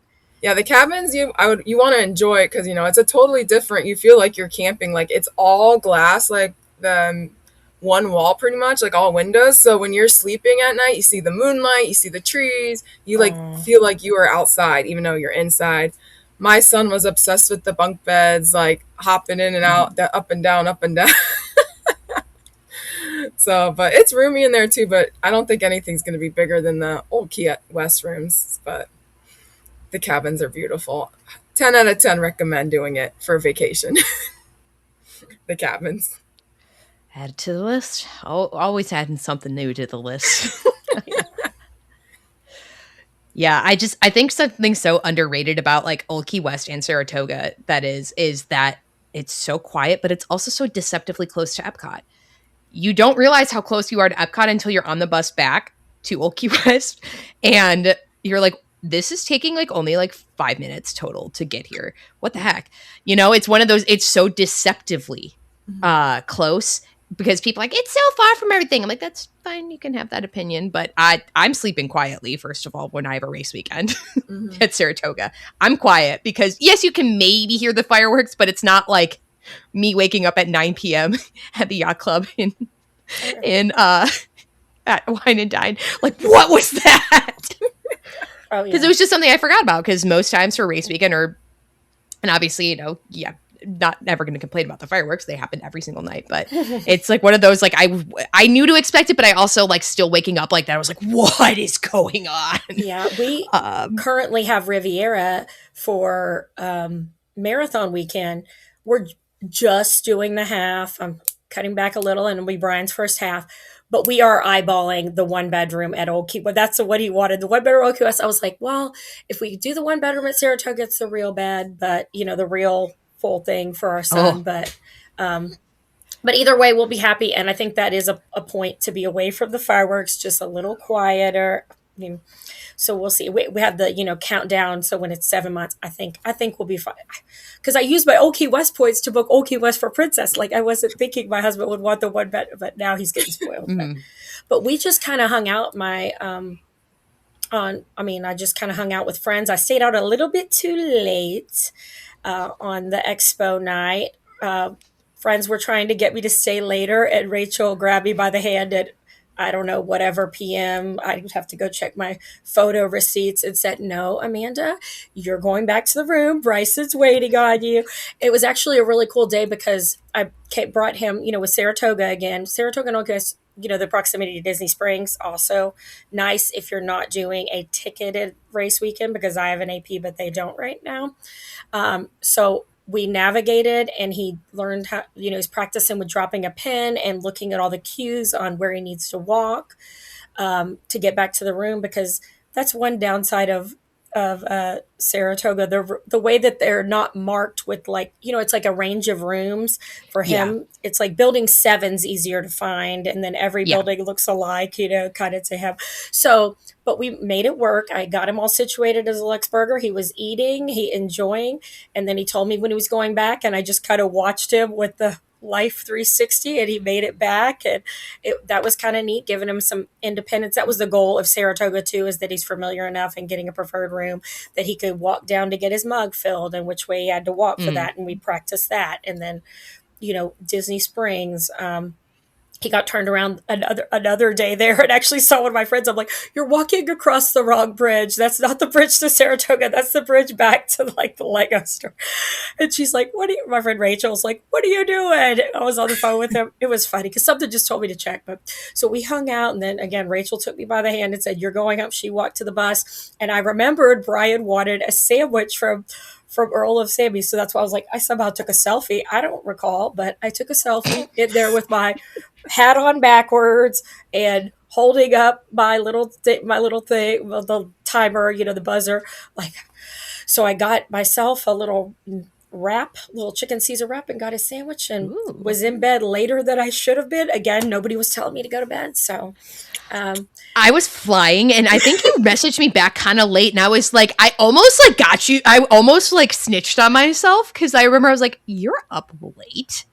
Yeah, the cabins you want to enjoy it because it's a totally different. You feel like you're camping. Like it's all glass, like the one wall pretty much, like all windows. So when you're sleeping at night, you see the moonlight, you see the trees. You feel like you are outside, even though you're inside. My son was obsessed with the bunk beds, like hopping in and out, up and down, up and down. So, but it's roomy in there too, but I don't think anything's going to be bigger than the Old Key West rooms, but the cabins are beautiful. 10 out of 10 recommend doing it for a vacation. The cabins. Add it to the list. Always adding something new to the list. Yeah, I think something so underrated about like Old Key West and Saratoga is that it's so quiet, but it's also so deceptively close to Epcot. You don't realize how close you are to Epcot until you're on the bus back to Old Key West, and you're like, this is taking like only like 5 minutes total to get here. What the heck? It's one of those, it's so deceptively close. Because people are like, it's so far from everything. I'm like, that's fine. You can have that opinion. But I'm sleeping quietly, first of all, when I have a race weekend at Saratoga. I'm quiet because, yes, you can maybe hear the fireworks, but it's not like me waking up at 9 p.m. at the yacht club at Wine and Dine. Like, what was that? Because it was just something I forgot about. Because most times for race weekend and obviously, not never going to complain about the fireworks. They happen every single night, but it's like one of those, like I knew to expect it, but I also like still waking up like that. I was like, what is going on? Yeah. We currently have Riviera for marathon weekend. We're just doing the half. I'm cutting back a little and it'll be Brian's first half, but we are eyeballing the 1-bedroom at Old Key. But that's what he wanted. The 1-bedroom Old Key West. I was like, well, if we do the 1-bedroom at Saratoga, it's the real bed, but the real full thing for our son. But either way, we'll be happy. And I think that is a point to be away from the fireworks, just a little quieter. So we'll see. We have the, countdown. So when it's 7 months, I think we'll be fine. Because I used my Old Key West points to book Old Key West for Princess. Like I wasn't thinking my husband would want the 1-bed, but now he's getting spoiled. But we just kind of hung out I just kind of hung out with friends. I stayed out a little bit too late on the expo night. Friends were trying to get me to stay later, and Rachel grabbed me by the hand and I don't know, whatever PM. I'd have to go check my photo receipts. It said, no, Amanda, you're going back to the room. Bryson's waiting on you. It was actually a really cool day because I brought him, with Saratoga again. Saratoga, August, the proximity to Disney Springs, also nice if you're not doing a ticketed race weekend, because I have an AP, but they don't right now. So we navigated, and he learned how, he's practicing with dropping a pin and looking at all the cues on where he needs to walk to get back to the room, because that's one downside of Saratoga, the way that they're not marked with, like, it's like a range of rooms for him. Yeah. It's like building 7's easier to find, and then every building looks alike, kind of to him. So, but we made it work. I got him all situated as a Lex Burger. He was eating, he enjoying, and then he told me when he was going back, and I just kind of watched him with the Life 360, and he made it back, and that was kind of neat, giving him some independence. That was the goal of Saratoga too, is that he's familiar enough and getting a preferred room that he could walk down to get his mug filled, and which way he had to walk for that, and we practiced that. And then Disney Springs, he got turned around another day there, and actually saw one of my friends. I'm like, you're walking across the wrong bridge. That's not the bridge to Saratoga. That's the bridge back to like the Lego store. And she's like, my friend Rachel's like, what are you doing? I was on the phone with him. It was funny because something just told me to check. But so we hung out, and then again, Rachel took me by the hand and said, you're going up. She walked to the bus, and I remembered Brian wanted a sandwich from Earl of Sammy. So that's why I was like, I somehow took a selfie. I don't recall, but I took a selfie in there with my hat on backwards and holding up my little thing, well, the timer, the buzzer. Like, so I got myself a little chicken Caesar wrap, and got a sandwich, and was in bed later than I should have been. Again, nobody was telling me to go to bed. So I was flying, and I think you messaged me back kind of late, and I was like, I almost like got you. I almost like snitched on myself, because I remember I was like, you're up late.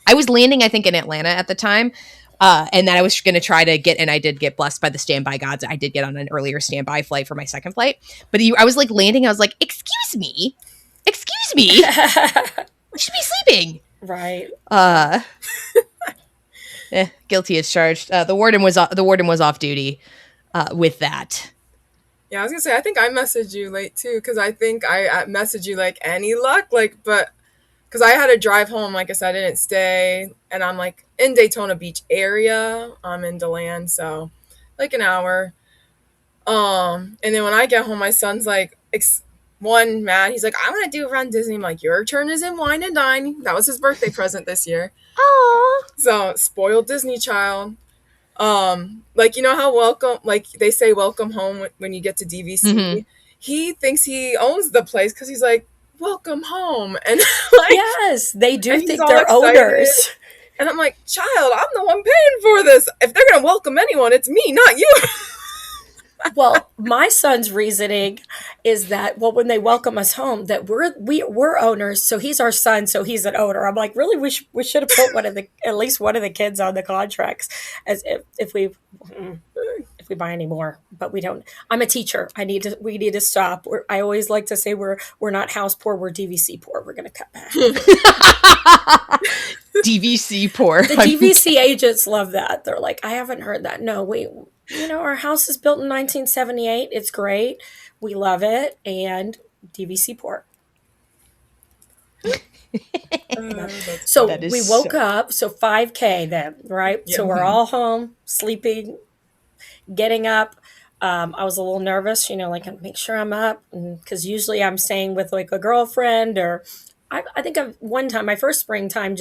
I was landing, I think, in Atlanta at the time. And then I was going to try to and I did get blessed by the standby gods. I did get on an earlier standby flight for my second flight. But I was like landing. I was like, excuse me. I should be sleeping. Right. Guilty as charged. The warden was off duty with that. Yeah, I was going to say, I think I messaged you late too, because I think I messaged you like, any luck? Like, but because I had to drive home, like I said, I didn't stay, and I'm like in Daytona Beach area. I'm in DeLand, so like an hour. And then when I get home, my son's like, mad. He's like, I want to do runDisney. I'm like, your turn is in Wine and Dine. That was his birthday present this year. Aww. So spoiled Disney child. Like, how welcome, like they say welcome home when you get to DVC. Mm-hmm. He thinks he owns the place because he's like, welcome home. And like, yes, they do think they're owners. And I'm like, child, I'm the one paying for this. If they're gonna welcome anyone, it's me, not you. Well, my son's reasoning is that, when they welcome us home, that we're owners, so he's our son, so he's an owner. I'm like, really? We should have put at least one of the kids on the contracts, as if we buy any more, but we don't. I'm a teacher. We need to stop. I always like to say we're not house poor, we're DVC poor. We're going to cut back. DVC poor. The DVC agents love that. They're like, I haven't heard that. No, our house is built in 1978. It's great. We love it. And DVC poor. So we woke up. So 5K then, right? Yeah. So we're all home, sleeping, getting up. I was a little nervous, like, make sure I'm up, because usually I'm staying with like a girlfriend, or I think one time, my first springtime,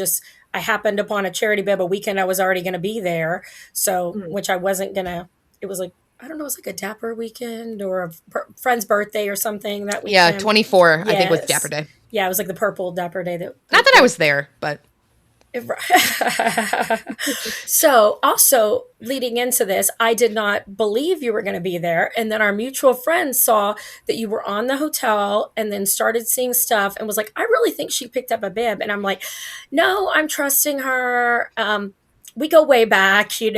I happened upon a charity bib a weekend. I was already going to be there. So, which I wasn't going to, it was like, I don't know, it was like a Dapper weekend or a friend's birthday or something that weekend. Yeah, 24, yes. I think was Dapper Day. Yeah, it was like the purple Dapper Day. Not that I was there, but. So also leading into this, I did not believe you were going to be there. And then our mutual friend saw that you were on the hotel, and then started seeing stuff and was like, I really think she picked up a bib. And I'm like, no, I'm trusting her. We go way back, we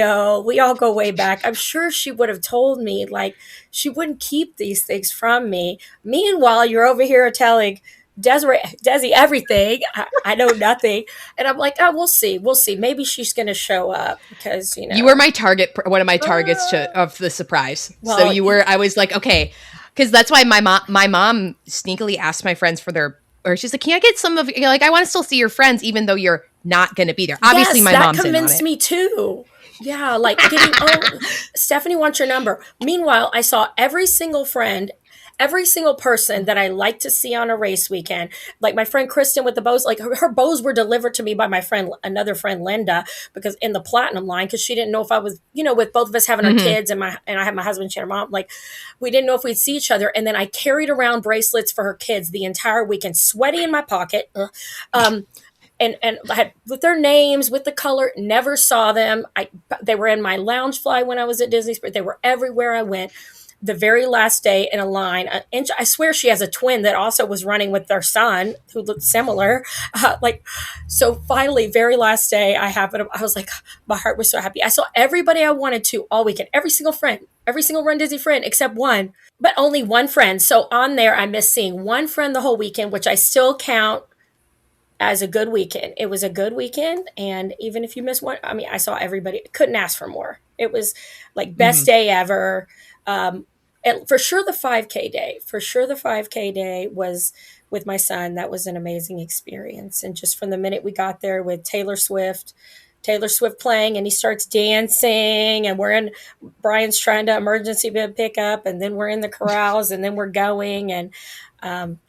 all go way back. I'm sure she would have told me, like, she wouldn't keep these things from me. Meanwhile, you're over here telling Desi, everything. I know nothing. And I'm like, oh, we'll see. We'll see. Maybe she's going to show up because, You were my target, one of my targets of the surprise. Well, so you were, I was like, okay. Because that's why my mom sneakily asked my friends for their, or she's like, can I get some of, like, I want to still see your friends even though you're not going to be there. Obviously, my mom's in on it. That convinced me too. Yeah, like getting, Stephanie wants your number. Meanwhile, I saw every single friend, every single person that I like to see on a race weekend, like my friend Kristen with the bows, like her bows were delivered to me by my friend, another friend, Linda, because in the platinum line, because she didn't know if I was, with both of us having our kids and I had my husband, she had her mom, like we didn't know if we'd see each other. And then I carried around bracelets for her kids the entire weekend, sweaty in my pocket. And I had with their names, with the color, never saw them. They were in my lounge fly when I was at Disney, but they were everywhere I went. The very last day in a line, I swear she has a twin that also was running with their son who looked similar. So finally, very last day, I was like, my heart was so happy. I saw everybody I wanted to all weekend, every single friend, every single runDisney friend except one, but only one friend. So on there, I missed seeing one friend the whole weekend, which I still count as a good weekend. It was a good weekend. And even if you miss one, I saw everybody. Couldn't ask for more. It was like best day ever. And for sure the 5K day was with my son. That was an amazing experience. And just from the minute we got there with Taylor Swift playing and he starts dancing and Brian's trying to emergency bid pick up and then we're in the corrals and then we're going and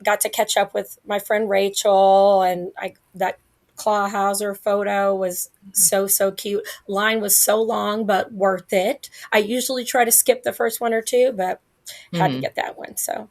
got to catch up with my friend Rachel and that Clawhauser photo was so cute. Line was so long, but worth it. I usually try to skip the first one or two, but had to get that one. So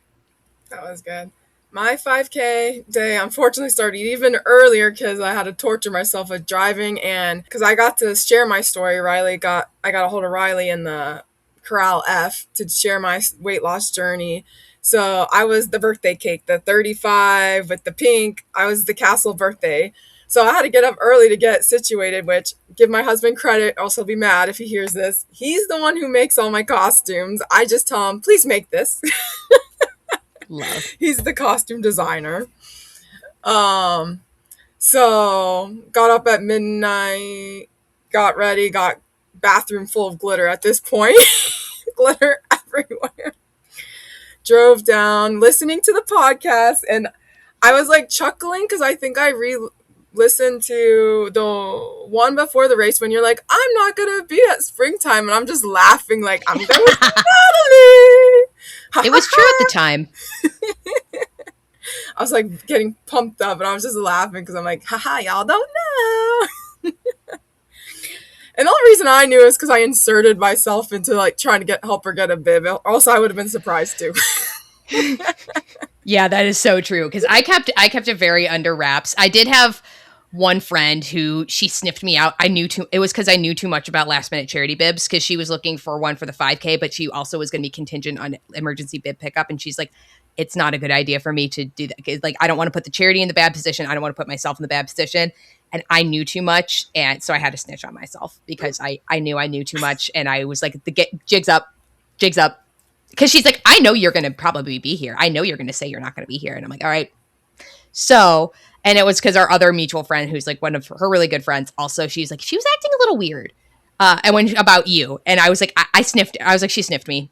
that was good. My 5K day unfortunately started even earlier because I had to torture myself with driving, and because I got to share my story. I got a hold of Riley in the Corral F to share my weight loss journey. So I was the birthday cake, the 35 with the pink. I was the castle birthday. So I had to get up early to get situated, which give my husband credit, else he'll be mad if he hears this. He's the one who makes all my costumes. I just tell him, please make this. Love. He's the costume designer. So got up at midnight, got ready, got bathroom full of glitter at this point. Glitter everywhere. Drove down, listening to the podcast, and I was like chuckling because I think I listened to the one before the race when you're like, I'm not gonna be at springtime, and I'm just laughing like I'm going with Natalie. It was true at the time. I was like getting pumped up, and I was just laughing because I'm like, haha, y'all don't know. And the only reason I knew is because I inserted myself into like trying to help her get a bib. Or else I would have been surprised too. Yeah, that is so true. Because I kept it very under wraps. I did have one friend who she sniffed me out. It was because I knew too much about last minute charity bibs because she was looking for one for the 5K, but she also was going to be contingent on emergency bib pickup. And she's like, it's not a good idea for me to do that. Like, I don't want to put the charity in the bad position. I don't want to put myself in the bad position. And I knew too much. And so I had to snitch on myself because I knew too much. And I was like, jigs up. Because she's like, I know you're going to probably be here. I know you're going to say you're not going to be here. And I'm like, all right. So, and it was because our other mutual friend, who's like one of her really good friends, also, she's like, she was acting a little weird. About you. And I was like, I sniffed. I was like, she sniffed me.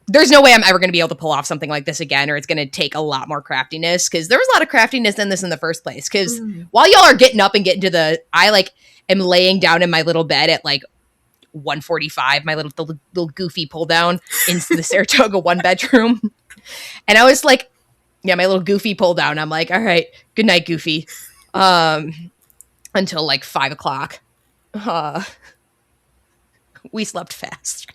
There's no way I'm ever going to be able to pull off something like this again, or it's going to take a lot more craftiness, because there was a lot of craftiness in this in the first place. Because while y'all are getting up and getting to I like am laying down in my little bed at like 1:45, my little goofy pull down into the Saratoga 1-bedroom. And I was like, yeah, my little goofy pull down. I'm like, all right, good night, Goofy. Until like 5:00. We slept fast.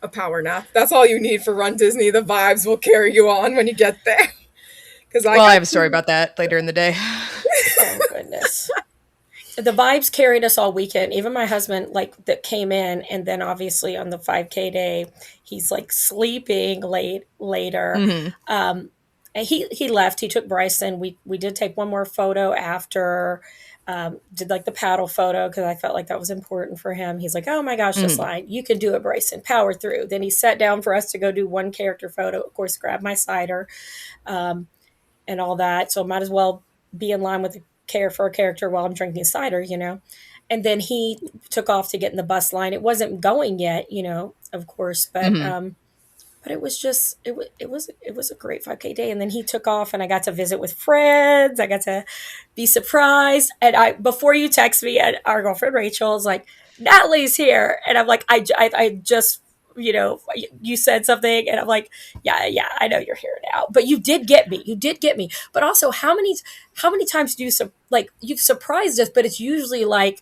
A power nap. That's all you need for runDisney. The vibes will carry you on when you get there. I have a story about that later in the day. Oh, goodness. The vibes carried us all weekend. Even my husband, that came in, and then obviously on the 5K day, he's like sleeping later. Mm-hmm. And he left. He took Bryson. We did take one more photo after. did like the paddle photo because I felt like that was important for him. He's like, oh my gosh, this line, you can do it, Bryson, power through. Then he sat down for us to go do one character photo. Of course, grab my cider and all that. So I might as well be in line with the care for a character while I'm drinking cider, you know. And then he took off to get in the bus line. It wasn't going yet, you know, of course, but it was just it was a great 5K day. And then he took off and I got to visit with friends. I got to be surprised. And I before you text me, and our girlfriend Rachel was like, Natalie's here. And I'm like, I just, you know, you said something and I'm like, yeah, I know you're here now. But you did get me. You did get me. But also how many times do you like you've surprised us, but it's usually like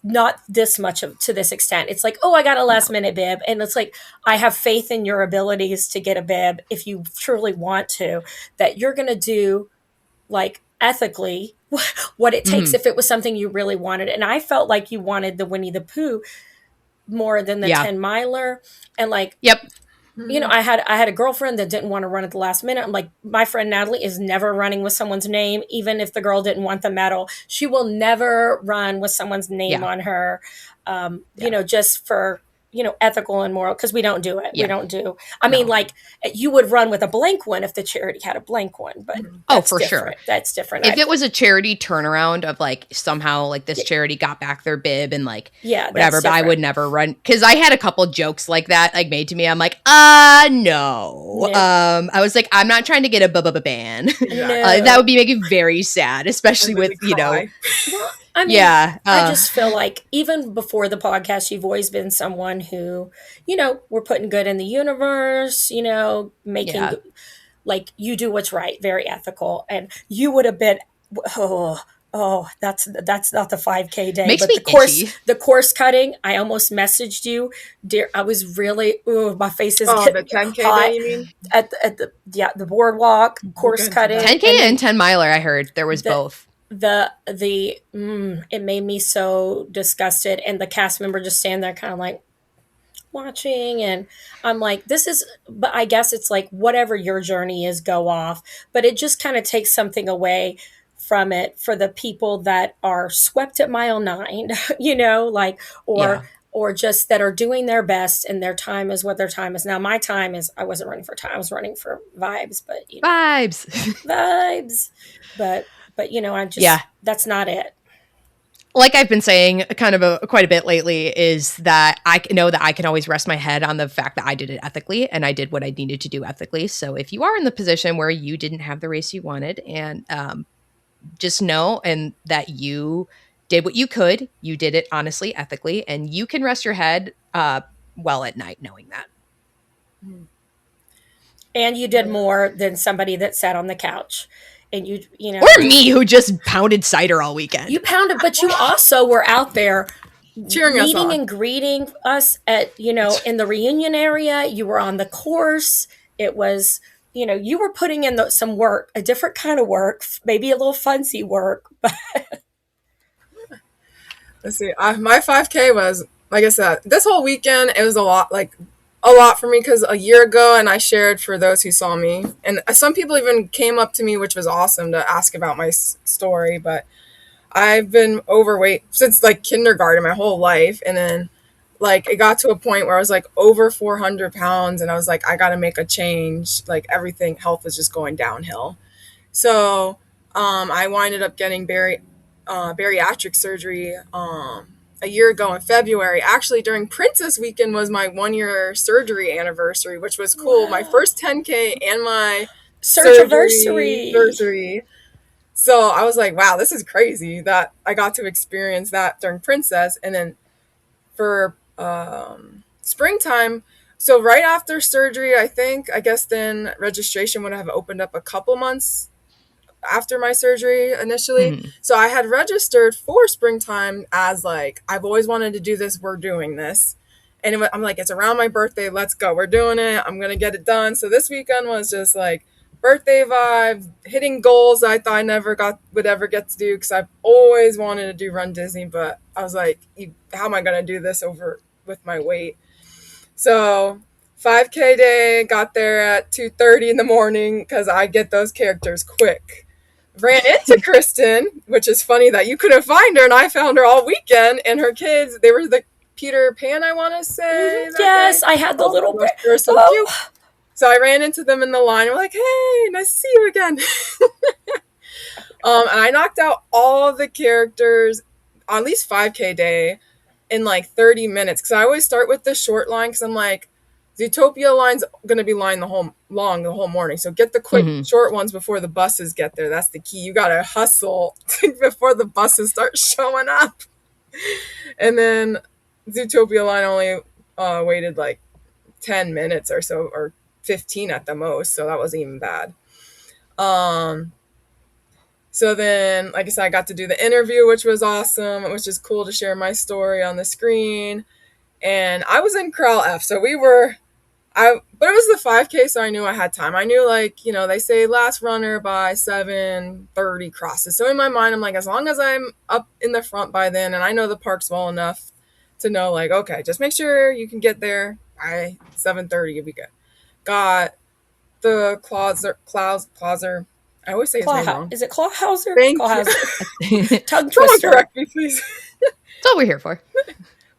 not this much of to this extent. It's like, oh, I got a last minute bib. And it's like, I have faith in your abilities to get a bib if you truly want to, that you're going to do like ethically what it takes if it was something you really wanted. And I felt like you wanted the Winnie the Pooh more than the 10 miler. And like, you know, I had a girlfriend that didn't want to run at the last minute. I'm like, my friend Natalie is never running with someone's name, even if the girl didn't want the medal. She will never run with someone's name on her, you know, just for, you know, ethical and moral, because we don't do it. We don't do. I mean, like you would run with a blank one if the charity had a blank one, but for sure, that's different. If it was a charity turnaround of like somehow like this charity got back their bib and like whatever, but I would never run because I had a couple jokes like that like made to me. I'm like, no. I was like, I'm not trying to get a ban. That would be making very sad, especially with you know. I mean, I just feel like even before the podcast, you've always been someone who, you know, we're putting good in the universe, you know, making like you do what's right, very ethical. And you would have been, that's not the 5K day. Makes but me the course cutting, I almost messaged you, dear. I was really, my face is getting the 10K hot day, you mean? At the boardwalk course cutting. 10K and 10 miler, I heard there was both. It made me so disgusted, and the cast member just stand there kind of like watching, and I'm like, but I guess it's like whatever your journey is, go off, but it just kind of takes something away from it for the people that are swept at mile 9, you know, like, or just that are doing their best and their time is what their time is. Now my time is, I wasn't running for time, I was running for vibes, but you know, vibes, but you know, that's not it. Like I've been saying kind of quite a bit lately is that I know that I can always rest my head on the fact that I did it ethically and I did what I needed to do ethically. So if you are in the position where you didn't have the race you wanted, and just know and that you did what you could, you did it honestly, ethically, and you can rest your head well at night knowing that. And you did more than somebody that sat on the couch. And you know, or me who just pounded cider all weekend. You pounded, but you also were out there cheering us on and greeting us at, you know, in the reunion area. You were on the course. It was, you know, you were putting in some work, a different kind of work, maybe a little funsy work. But let's see, my 5K was, like I said, this whole weekend it was a lot for me because a year ago, and I shared for those who saw me, and some people even came up to me, which was awesome, to ask about my story. But I've been overweight since like kindergarten, my whole life, and then like it got to a point where I was like over 400 pounds, and I was like, I got to make a change. Like everything, health was just going downhill. So I winded up getting bariatric surgery a year ago in February. Actually, during Princess Weekend was my 1-year surgery anniversary, which was cool. Wow. My first 10K and my surgery. So I was like, wow, this is crazy that I got to experience that during Princess. And then for springtime, so right after surgery, I guess then registration would have opened up a couple months after my surgery initially. So I had registered for springtime as like, I've always wanted to do this, we're doing this. And I'm like, it's around my birthday, let's go, we're doing it, I'm gonna get it done. So this weekend was just like birthday vibes, hitting goals I thought I never would ever get to do, because I've always wanted to do runDisney, but I was like, how am I gonna do this with my weight? So 5K day, got there at 2:30 in the morning because I get those characters quick. ran into Kristen, which is funny that you couldn't find her and I found her all weekend, and her kids, they were the Peter Pan, I want to say. Yes, I had the little gosh, they were so cute. So I ran into them in the line. I'm like, hey, nice to see you again. And I knocked out all of the characters on at least 5K day in like 30 minutes. Because I always start with the short line because I'm like, Zootopia line's going to be long the whole morning. So get the quick short ones before the buses get there. That's the key. You got to hustle before the buses start showing up. And then Zootopia line only waited like 10 minutes or so, or 15 at the most. So that wasn't even bad. So then, like I said, I got to do the interview, which was awesome. It was just cool to share my story on the screen. And I was in Corral F. So but it was the 5K, so I knew I had time. I knew, like, you know, they say last runner by 7:30 crosses. So in my mind, I'm like, as long as I'm up in the front by then, and I know the parks well enough to know, like, okay, just make sure you can get there by 7:30, you'll be good. Got the Clauser. I always say his name wrong. Is it Clawhauser? Thank you. Tongue twister. Correct me, please. That's all we're here for.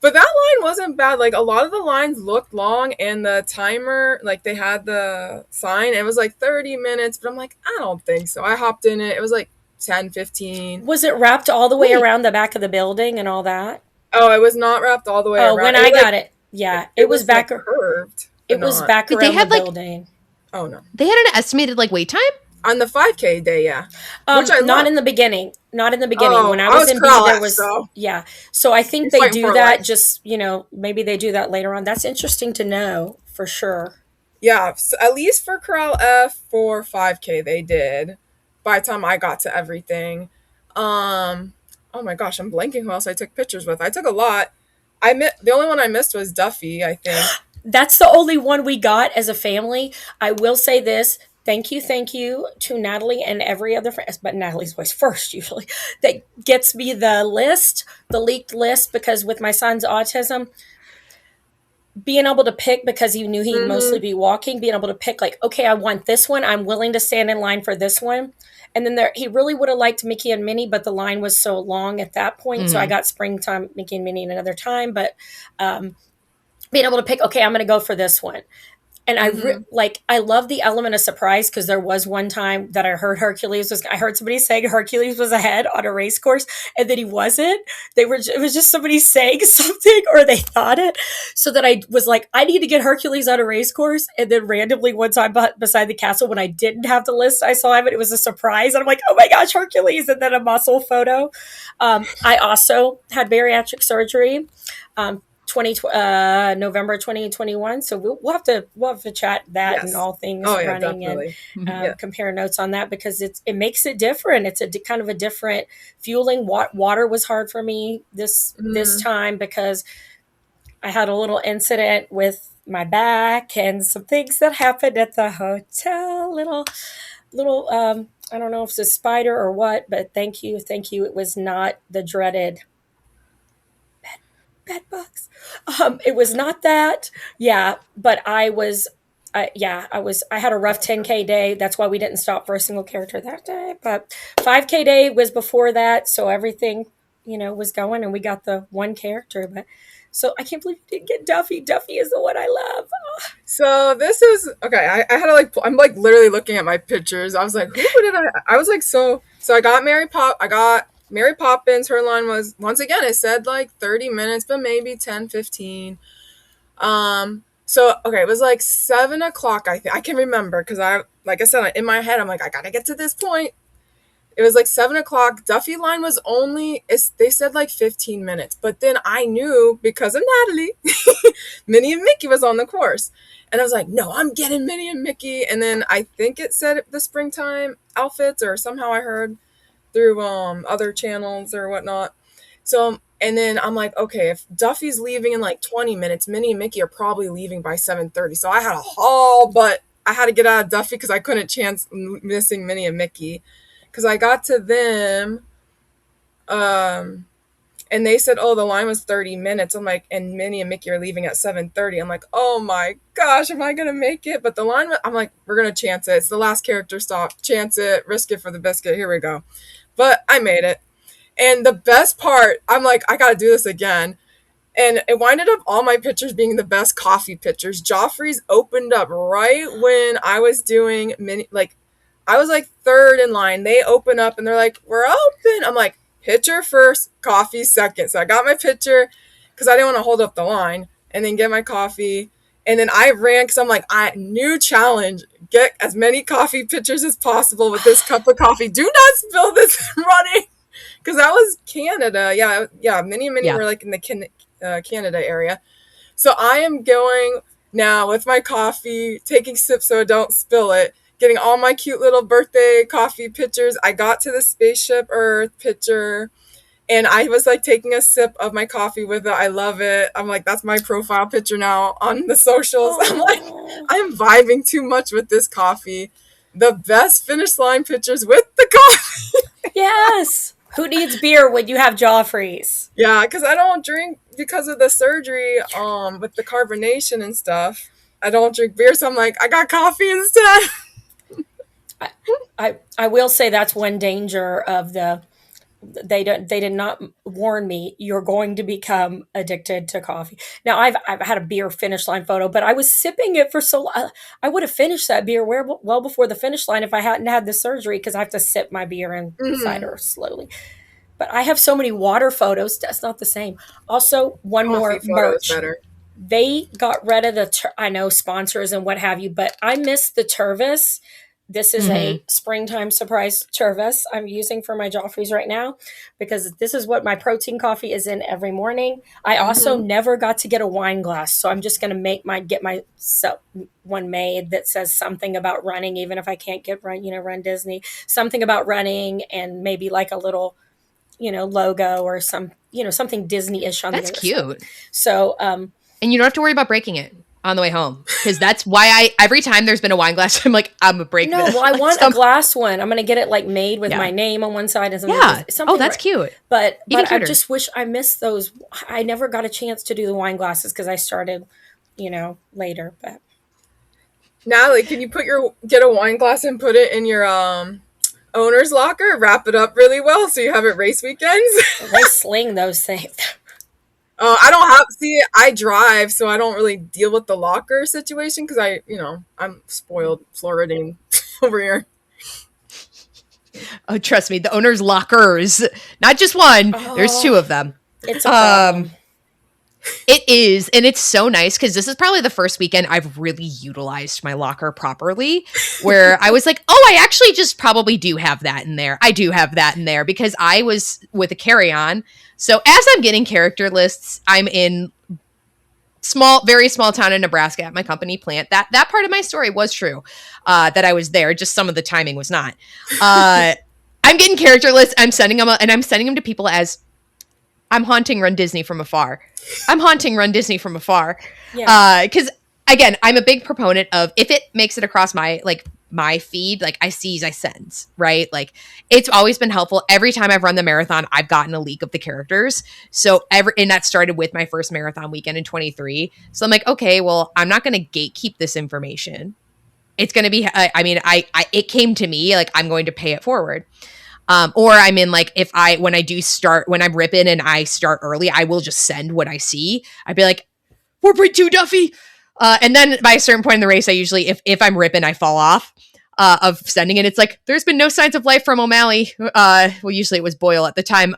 But that line wasn't bad. Like, a lot of the lines looked long, and the timer, like, they had the sign. It was like 30 minutes, but I'm like, I don't think so. I hopped in it. It was like 10, 15. Was it wrapped all the way around the back of the building and all that? Oh, it was not wrapped all the way around. Oh, when I got it. Yeah, it was back curved. It was back around the building. Oh, no. They had an estimated, like, wait time? On the 5K day, yeah. Which I not in the beginning. Not in the beginning. Oh, when I was in B, there was so. Yeah. So I think they do that. Just, you know, maybe they do that later on. That's interesting to know for sure. Yeah, so at least for Corral F for 5K they did. By the time I got to everything, oh my gosh, I'm blanking who else I took pictures with. I took a lot. The only one I missed was Duffy, I think. That's the only one we got as a family. I will say this. Thank you to Natalie and every other friend, but Natalie's voice first usually, that gets me the leaked list, because with my son's autism, being able to pick, because he knew he'd mostly be walking, being able to pick, like, okay, I want this one. I'm willing to stand in line for this one. And then he really would have liked Mickey and Minnie, but the line was so long at that point. So I got Springtime, Mickey and Minnie another time, but being able to pick, okay, I'm going to go for this one. And I love the element of surprise, because there was one time that I heard I heard somebody saying Hercules was ahead on a race course, and then he wasn't. It was just somebody saying something, or they thought it. So that I was like, I need to get Hercules on a race course. And then randomly one time beside the castle, when I didn't have the list, I saw him, and it was a surprise. And I'm like, oh my gosh, Hercules. And then a muscle photo. I also had bariatric surgery. November 2021. So we'll have to chat that and all things running and compare notes on that, because it makes it different. It's a kind of a different fueling. Water was hard for me this time, because I had a little incident with my back and some things that happened at the hotel. Little I don't know if it's a spider or what, but thank you. It was not the dreaded bed bugs. It was not that. Yeah, but I had a rough 10K day. That's why we didn't stop for a single character that day. But 5K day was before that, so everything, was going, and we got the one character. But so I can't believe you didn't get Duffy. Duffy is the one I love. So this is okay. I had to I'm literally looking at my pictures. I was like, who did I was like, so I got Mary Poppins, her line was, once again, it said like 30 minutes, but maybe 10, 15. So, okay, it was like 7 o'clock, I think. I can remember, because like I said, in my head, I'm like, I gotta get to this point. It was like 7 o'clock. Duffy line was they said like 15 minutes. But then I knew, because of Natalie, Minnie and Mickey was on the course. And I was like, no, I'm getting Minnie and Mickey. And then I think it said the springtime outfits, or somehow I heard through other channels or whatnot. So, and then I'm like, okay, if Duffy's leaving in like 20 minutes, Minnie and Mickey are probably leaving by 7:30. So I had a haul, but I had to get out of Duffy because I couldn't chance missing Minnie and Mickey. Because I got to them, And they said, oh, the line was 30 minutes. I'm like, and Minnie and Mickey are leaving at 7:30. I'm like, oh my gosh, am I going to make it? But the line, I'm like, we're going to chance it. It's the last character stop. Chance it. Risk it for the biscuit. Here we go. But I made it. And the best part, I'm like, I got to do this again. And it winded up all my pictures being the best coffee pictures. Joffrey's opened up right when I was doing I was like third in line. They open up and they're like, we're open. I'm like, picture first, coffee second. So I got my picture because I didn't want to hold up the line and then get my coffee. And then I ran because I'm like, new challenge. Get as many coffee pictures as possible with this cup of coffee. Do not spill this running. Because that was Canada. Yeah. Minnie and Minnie were like in the Canada area. So I am going now with my coffee, taking sips so I don't spill it, getting all my cute little birthday coffee pictures. I got to the Spaceship Earth picture and I was like taking a sip of my coffee with it. I love it. I'm like, that's my profile picture now on the socials. I'm like, I'm vibing too much with this coffee. The best finish line pictures with the coffee. Yes. Who needs beer when you have Joffrey's? Yeah, because I don't drink because of the surgery, with the carbonation and stuff. I don't drink beer, so I'm like, I got coffee instead. I will say that's one danger of they did not warn me you're going to become addicted to coffee. Now I've had a beer finish line photo, but I was sipping it for so long. I would have finished that beer well before the finish line if I hadn't had the surgery, because I have to sip my beer and cider slowly. But I have so many water photos. That's not the same. Also, one more merch. Better. They got rid of I know sponsors and what have you, but I miss the Tervis. This is a springtime surprise Tervis I'm using for my Joffrey's right now, because this is what my protein coffee is in every morning. I also never got to get a wine glass, so I'm just going to get my one made that says something about running, even if I can't get runDisney, something about running, and maybe like a little logo or something Disney-ish on that's the other cute side. So and you don't have to worry about breaking it on the way home, because that's why every time there's been a wine glass, I'm like, I'm gonna break this. No, well, I want a glass one. I'm gonna get it like made with my name on one side and something. Oh, that's cute. But I just wish I missed those. I never got a chance to do the wine glasses because I started later. But Natalie, can you get a wine glass and put it in your owner's locker, wrap it up really well so you have it race weekends? They sling those things. I drive, so I don't really deal with the locker situation because I'm spoiled Floridian over here. Oh, trust me, the owner's lockers, not just one, there's two of them. It's a problem. It is, and it's so nice because this is probably the first weekend I've really utilized my locker properly, where I was like, oh, I actually just probably do have that in there. I do have that in there because I was with a carry-on. So as I'm getting character lists, I'm in very small town in Nebraska at my company plant. That part of my story was true, that I was there. Just some of the timing was not. I'm getting character lists. I'm sending them, and I'm sending them to people as I'm haunting runDisney from afar. I'm haunting runDisney from afar. Yeah. Because again, I'm a big proponent of, if it makes it across my feed, like I sends, right? Like it's always been helpful. Every time I've run the marathon, I've gotten a leak of the characters. So and that started with my first marathon weekend in 23. So I'm like, okay, well, I'm not going to gatekeep this information. It's going to be, it came to me, like I'm going to pay it forward. Or I'm in like, when I'm ripping and I start early, I will just send what I see. I'd be like, 4.2 Duffy. And then by a certain point in the race, I usually, if I'm ripping, I fall off of sending it. It's like, there's been no signs of life from O'Malley. Well, usually it was Boyle at the time,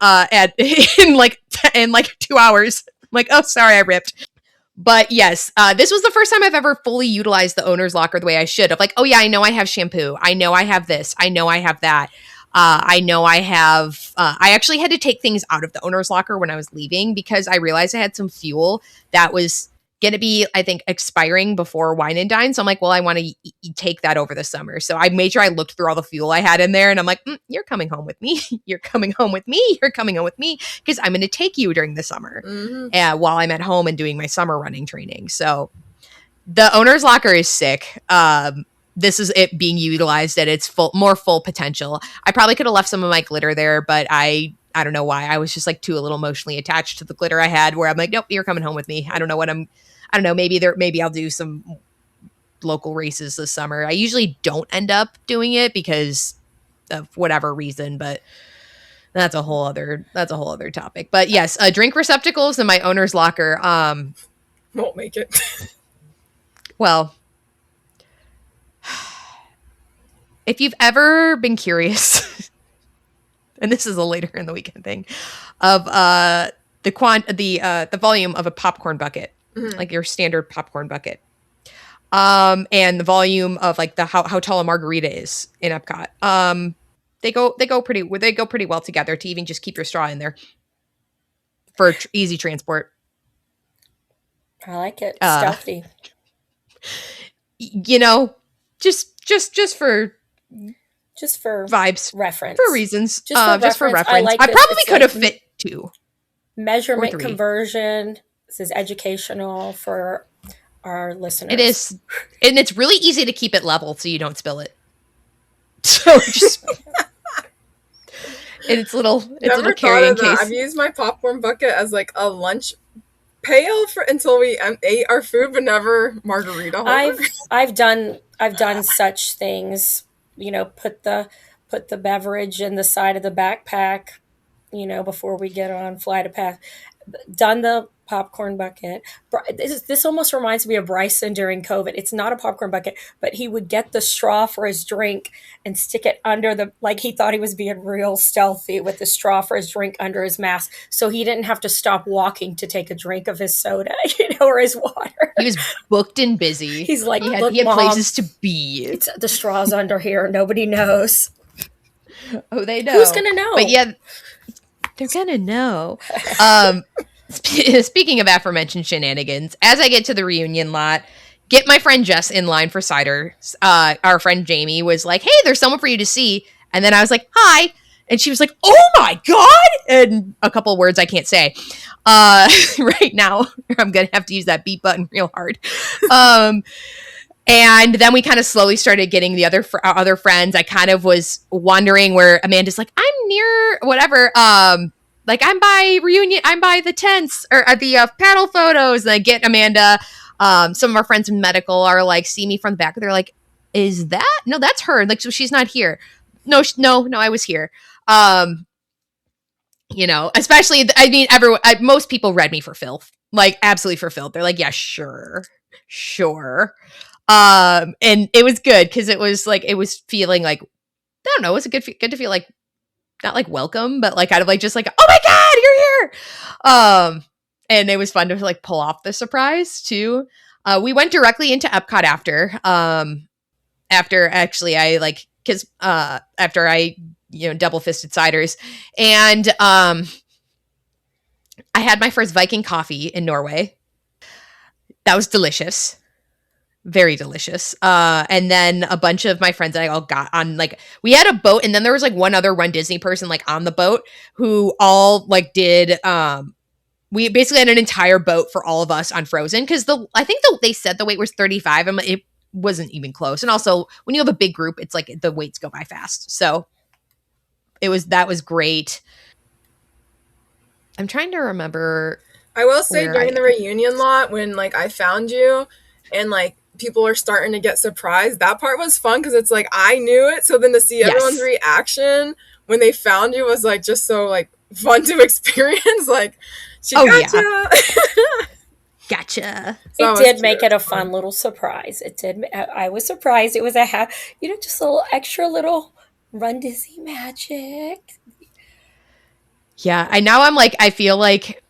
in like 2 hours. I'm like, oh, sorry, I ripped. But yes, this was the first time I've ever fully utilized the owner's locker the way I should. Of like, oh yeah, I know I have shampoo. I know I have this. I know I have that. I know I have, I actually had to take things out of the owner's locker when I was leaving because I realized I had some fuel that was going to be, I think, expiring before Wine and Dine. So I'm like, well, I want to take that over the summer. So I made sure I looked through all the fuel I had in there, and I'm like, you're coming home with me. You're coming home with me. You're coming home with me because I'm going to take you during the summer while I'm at home and doing my summer running training. So the owner's locker is sick. This is it being utilized at its more full potential. I probably could have left some of my glitter there, but I I don't know why. I was just like too a little emotionally attached to the glitter I had, where I'm like, nope, you're coming home with me. I don't know. Maybe I'll do some local races this summer. I usually don't end up doing it because of whatever reason, but that's a whole other topic. But yes, drink receptacles in my owner's locker. Won't make it. Well, if you've ever been curious, and this is a later in the weekend thing, of the volume of a popcorn bucket, like your standard popcorn bucket, and the volume of like how tall a margarita is in Epcot, they go pretty well together to even just keep your straw in there for easy transport. I like it. Stealthy. You know, just for vibes, reference, for reasons, just for reference. I probably could have fit 2. Measurement conversion. This is educational for our listeners. It is, and it's really easy to keep it level so you don't spill it. So just it's little carrying case. I've used my popcorn bucket as like a lunch pail until we ate our food, but never margarita holder. I've done such things. You know, put the beverage in the side of the backpack. You know, before we get on flight of path. Done the popcorn bucket. This almost reminds me of Bryson during COVID. It's not a popcorn bucket, but he would get the straw for his drink and stick it under like he thought he was being real stealthy with the straw for his drink under his mask. So he didn't have to stop walking to take a drink of his soda, or his water. He was booked and busy. He's like, he had Mom, places to be. The straw's under here. Nobody knows. Oh, they know. Who's going to know? But yeah, they're going to know. Speaking of aforementioned shenanigans, as I get to the reunion lot, get my friend Jess in line for cider. Our friend Jamie was like, hey, there's someone for you to see. And then I was like, hi. And she was like, oh my God. And a couple of words I can't say. Right now, I'm going to have to use that beep button real hard. And then we kind of slowly started getting the other friends. I kind of was wondering where Amanda's like, I'm near whatever. Like I'm by reunion, I'm by the tents or at the paddle photos. And I get Amanda. Some of our friends in medical are like, see me from the back. They're like, is that? No, that's her. Like, so she's not here. No, I was here. You know, especially, I mean, most people read me for filth, like absolutely for filth. They're like, yeah, sure. And it was good because it was feeling like, I don't know, it was good to feel like, not like welcome, but like kind of like just like, oh my God, you're here. And it was fun to like pull off the surprise too. We went directly into Epcot after actually I like, cause after I, double fisted ciders, and I had my first Viking coffee in Norway. That was delicious. Very delicious. And then a bunch of my friends and I all got on, like, we had a boat, and then there was like one other runDisney person like on the boat who all like did, we basically had an entire boat for all of us on Frozen because they said the wait was 35 and it wasn't even close. And also when you have a big group, it's like the waits go by fast. So that was great. I'm trying to remember. I will say during the reunion lot when like I found you and like people are starting to get surprised, that part was fun because it's like I knew it, so then to see everyone's reaction when they found you was like just so like fun to experience. Like she gotcha. Gotcha. So it did make it a fun little surprise. It did. I was surprised. It was just a little extra little runDisney magic. Yeah, I feel like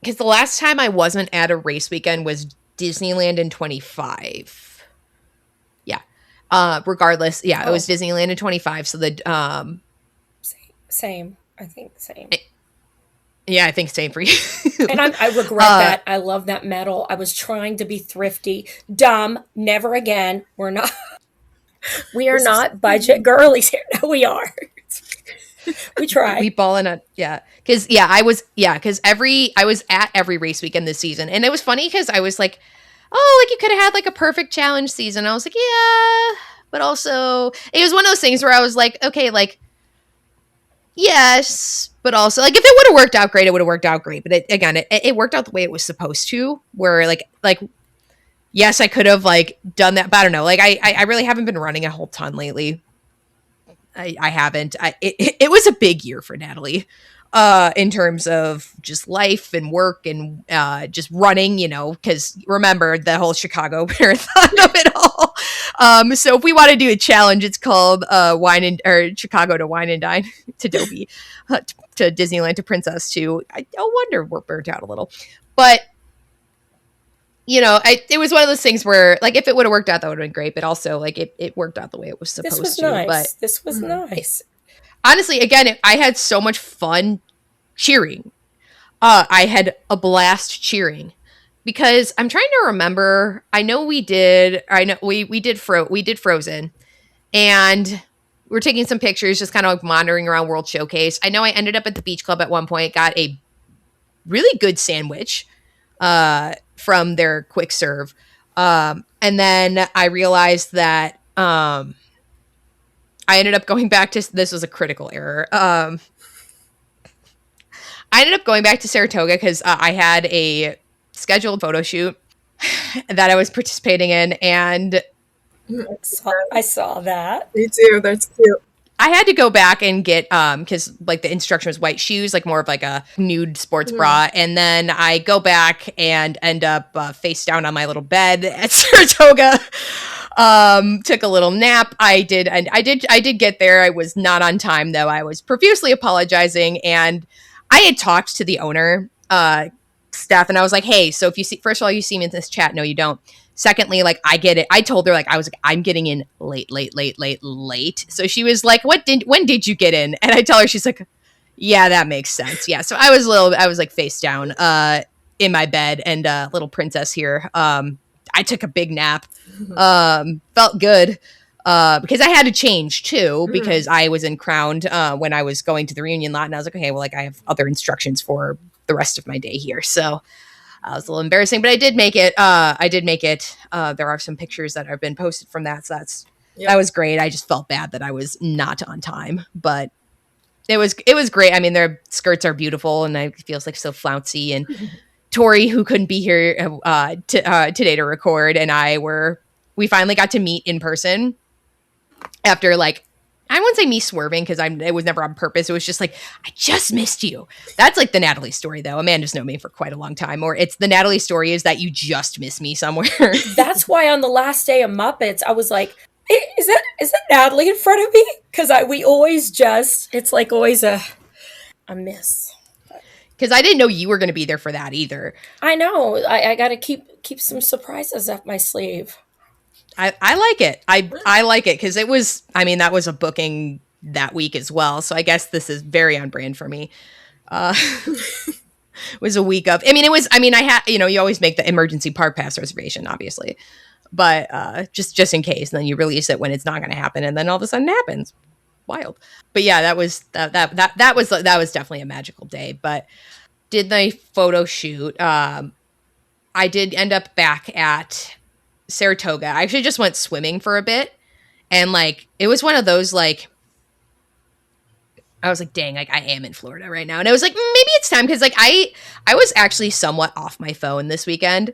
because the last time I wasn't at a race weekend was Disneyland in 25. Yeah. Regardless, it was Disneyland in 25. So the same. I think same. Yeah, I think same for you. And I regret that. I love that medal. I was trying to be thrifty. Dumb. Never again. We're not. We are not budget girlies here. No, we are. We try. We ballin' up. Yeah. Because I was at every race weekend this season. And it was funny because I was like, oh, like you could have had like a perfect challenge season. I was like, yeah. But also it was one of those things where I was like, okay, like Yes, but also like if it would have worked out great, it would have worked out great. But it worked out the way it was supposed to. Where like yes, I could have like done that, but I don't know. Like I really haven't been running a whole ton lately. I haven't. It was a big year for Natalie, in terms of just life and work and just running. Because remember the whole Chicago marathon of it all. So if we want to do a challenge, it's called Chicago to Wine and Dine to Dobie, to Disneyland to Princess to. I wonder we're burnt out a little, but it was one of those things where, like, if it would have worked out, that would have been great. But also, like, it worked out the way it was supposed to. This was nice. But this was nice. Honestly, again, I had so much fun cheering. I had a blast cheering because I'm trying to remember. I know we did Frozen, and we're taking some pictures, just kind of like wandering around World Showcase. I know I ended up at the Beach Club at one point, got a really good sandwich from their quick serve. And then I realized that I ended up going back to, this was a critical error. I ended up going back to Saratoga because I had a scheduled photo shoot that I was participating in, and I saw that. Me too. That's cute. I had to go back and get, because like the instruction was white shoes, like more of like a nude sports bra. And then I go back and end up face down on my little bed at Saratoga. Took a little nap. I did get there. I was not on time though. I was profusely apologizing, and I had talked to the owner, Steph, and I was like, hey, so if you see, first of all, you see me in this chat. No, you don't. Secondly, like, I get it. I told her, like, I'm getting in late. So she was like, when did you get in? And I tell her, she's like, yeah, that makes sense. Yeah. So I was like face down, in my bed, and little princess here. I took a big nap, felt good, because I had to change too, because I was in Crowned, when I was going to the reunion lot, and I was like, okay, well, like, I have other instructions for the rest of my day here. So, it was a little embarrassing, but I did make it. There are some pictures that have been posted from that. So that was great. I just felt bad that I was not on time, but it was great. I mean, their skirts are beautiful, and it feels like so flouncy. And Tori, who couldn't be here today to record, and we finally got to meet in person after, like, I wouldn't say me swerving, because it was never on purpose. It was just like, I just missed you. That's like the Natalie story, though. Amanda's known me for quite a long time. Or it's the Natalie story is that you just miss me somewhere. That's why on the last day of Muppets, I was like, is that Natalie in front of me? Because it's like always a miss. Because I didn't know you were going to be there for that either. I know. I got to keep some surprises up my sleeve. I like it. I like it because that was a booking that week as well. So I guess this is very on brand for me. It was a week of, you always make the emergency park pass reservation, obviously, but just in case, and then you release it when it's not going to happen. And then all of a sudden it happens. Wild. But yeah, that was definitely a magical day, but did the photo shoot. I did end up back at Saratoga. I actually just went swimming for a bit, and like it was one of those, like, I was like, dang, like I am in Florida right now, and I was like, maybe it's time, because like I was actually somewhat off my phone this weekend,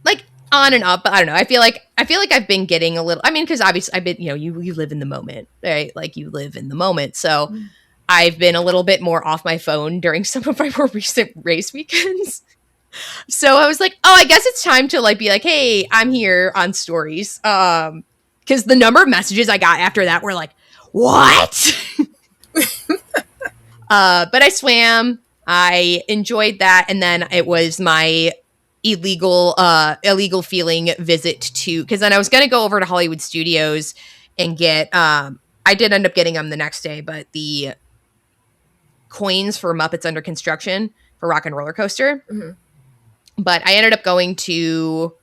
like on and up, but I don't know. I feel like I've been getting a little. I mean, because obviously I've been, you live in the moment, right? Like you live in the moment, so I've been a little bit more off my phone during some of my more recent race weekends. So I was like, oh, I guess it's time to like be like, hey, I'm here on stories. Because the number of messages I got after that were like, what? But I swam. I enjoyed that. And then it was my illegal feeling visit to, because then I was going to go over to Hollywood Studios and get, I did end up getting them the next day, but the coins for Muppets Under Construction for Rock and Roller Coaster. Mm-hmm. But I ended up going to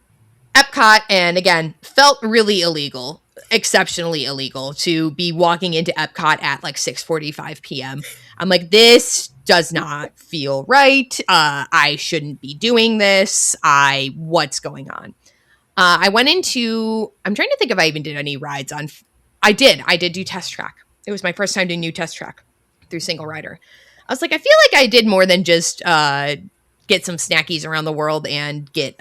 Epcot, and again, felt really illegal, exceptionally illegal, to be walking into Epcot at like 6:45 p.m. I'm like, this does not feel right. I shouldn't be doing this. What's going on? I went into, I'm trying to think if I even did any rides on, I did do Test Track. It was my first time doing new Test Track. through single rider. I was like, I feel like I did more than just get some snackies around the world and get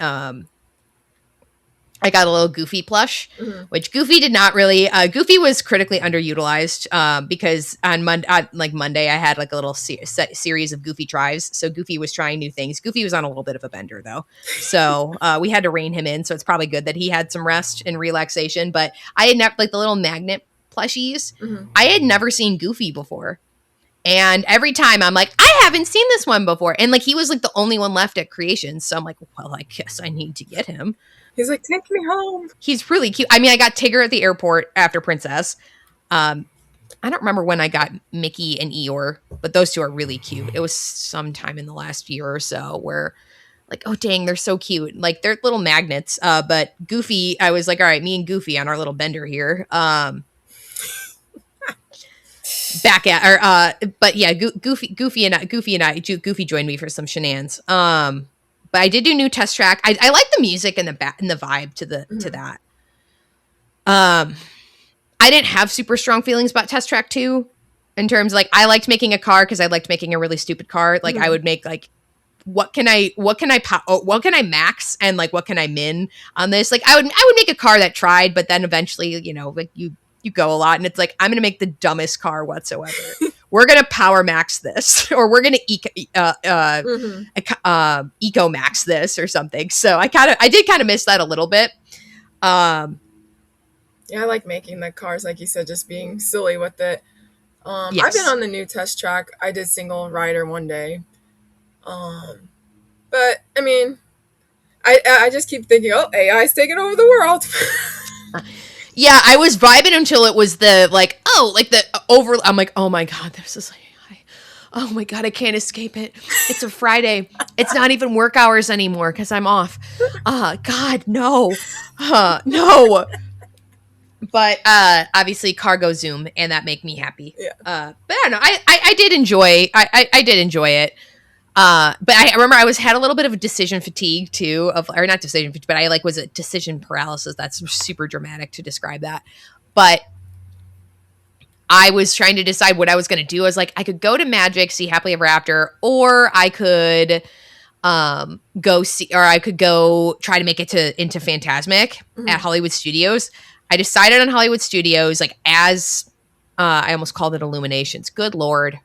I got a little Goofy plush, which Goofy did not really. Goofy was critically underutilized because on Monday, I had like a little series of Goofy tries. So Goofy was trying new things. Goofy was on a little bit of a bender though, so we had to rein him in. So it's probably good that he had some rest and relaxation. But I had never like the little magnet plushies. I had never seen Goofy before. And every time I'm like, I haven't seen this one before. And like, he was like the only one left at Creations. So I'm like, well, I guess I need to get him. He's like, take me home. He's really cute. I mean, I got Tigger at the airport after Princess. I don't remember when I got Mickey and Eeyore, but those two are really cute. It was sometime in the last year or so where like, oh dang, they're so cute. Like they're little magnets. But Goofy, I was like, all right, me and Goofy on our little bender here. Back at but yeah, Goofy joined me for some shenanigans. But I did do new Test Track. I like the music and the vibe to that. I didn't have super strong feelings about Test Track 2 in terms like I liked making a car because I liked making a really stupid car. Like I would make like what can I max and like what can I min on this? Like I would make a car that tried, but then eventually, you know, like you go a lot and it's like, I'm going to make the dumbest car whatsoever. We're going to power max this or we're going to eco max this or something. So I did kind of miss that a little bit. Yeah, I like making the cars, like you said, just being silly with it. Yes. I've been on the new Test Track. I did single rider one day. But I mean, I just keep thinking, oh, AI's taking over the world. Yeah, I was vibing until it was the like, oh, like the over. I'm like, oh my god, there's this AI. Oh my god, I can't escape it. It's a Friday. It's not even work hours anymore because I'm off. God, no, no. But obviously, cargo zoom, and that make me happy. Yeah. But I don't know. I did enjoy. I did enjoy it. But I remember I had a little bit of a decision fatigue too, or not decision fatigue, but I like was a decision paralysis. That's super dramatic to describe that. But I was trying to decide what I was going to do. I was like, I could go to Magic, see Happily Ever After, or I could go try to make it into Fantasmic at Hollywood Studios. I decided on Hollywood Studios, like as I almost called it Illuminations. Good Lord.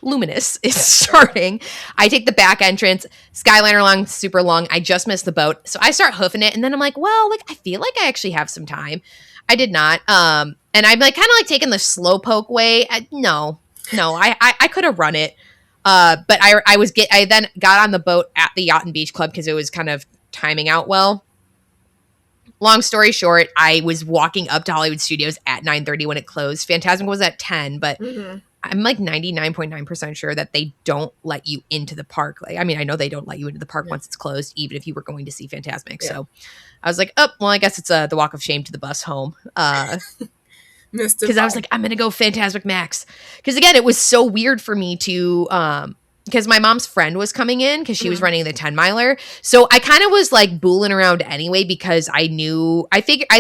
Luminous is starting. I take the back entrance, Skyliner long, super long. I just missed the boat. So I start hoofing it. And then I'm like, well, like, I feel like I actually have some time. I did not. And I'm like, kind of like taking the slow poke way. No, I could have run it. But I then got on the boat at the Yacht and Beach Club because it was kind of timing out well. Long story short, I was walking up to Hollywood Studios at 9:30 when it closed. Fantasmic was at 10, but I'm like 99.9% sure that they don't let you into the park. Like, I mean, I know they don't let you into the park once it's closed, even if you were going to see Fantasmic. Yeah. So I was like, oh, well, I guess it's the walk of shame to the bus home. Because I was like, I'm going to go Fantasmic Max. Because again, it was so weird for me to, because my mom's friend was coming in because she was running the 10 miler. So I kind of was like booling around anyway because I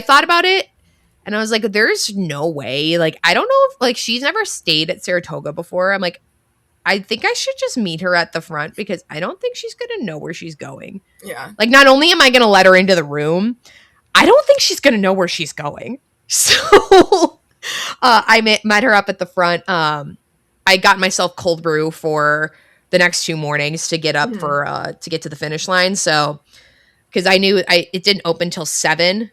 thought about it. And I was like, there's no way. Like, I don't know if, like, she's never stayed at Saratoga before. I'm like, I think I should just meet her at the front because I don't think she's going to know where she's going. Yeah. Like, not only am I going to let her into the room, I don't think she's going to know where she's going. So I met her up at the front. I got myself cold brew for the next 2 mornings to get up to get to the finish line. So, because I knew it didn't open till 7.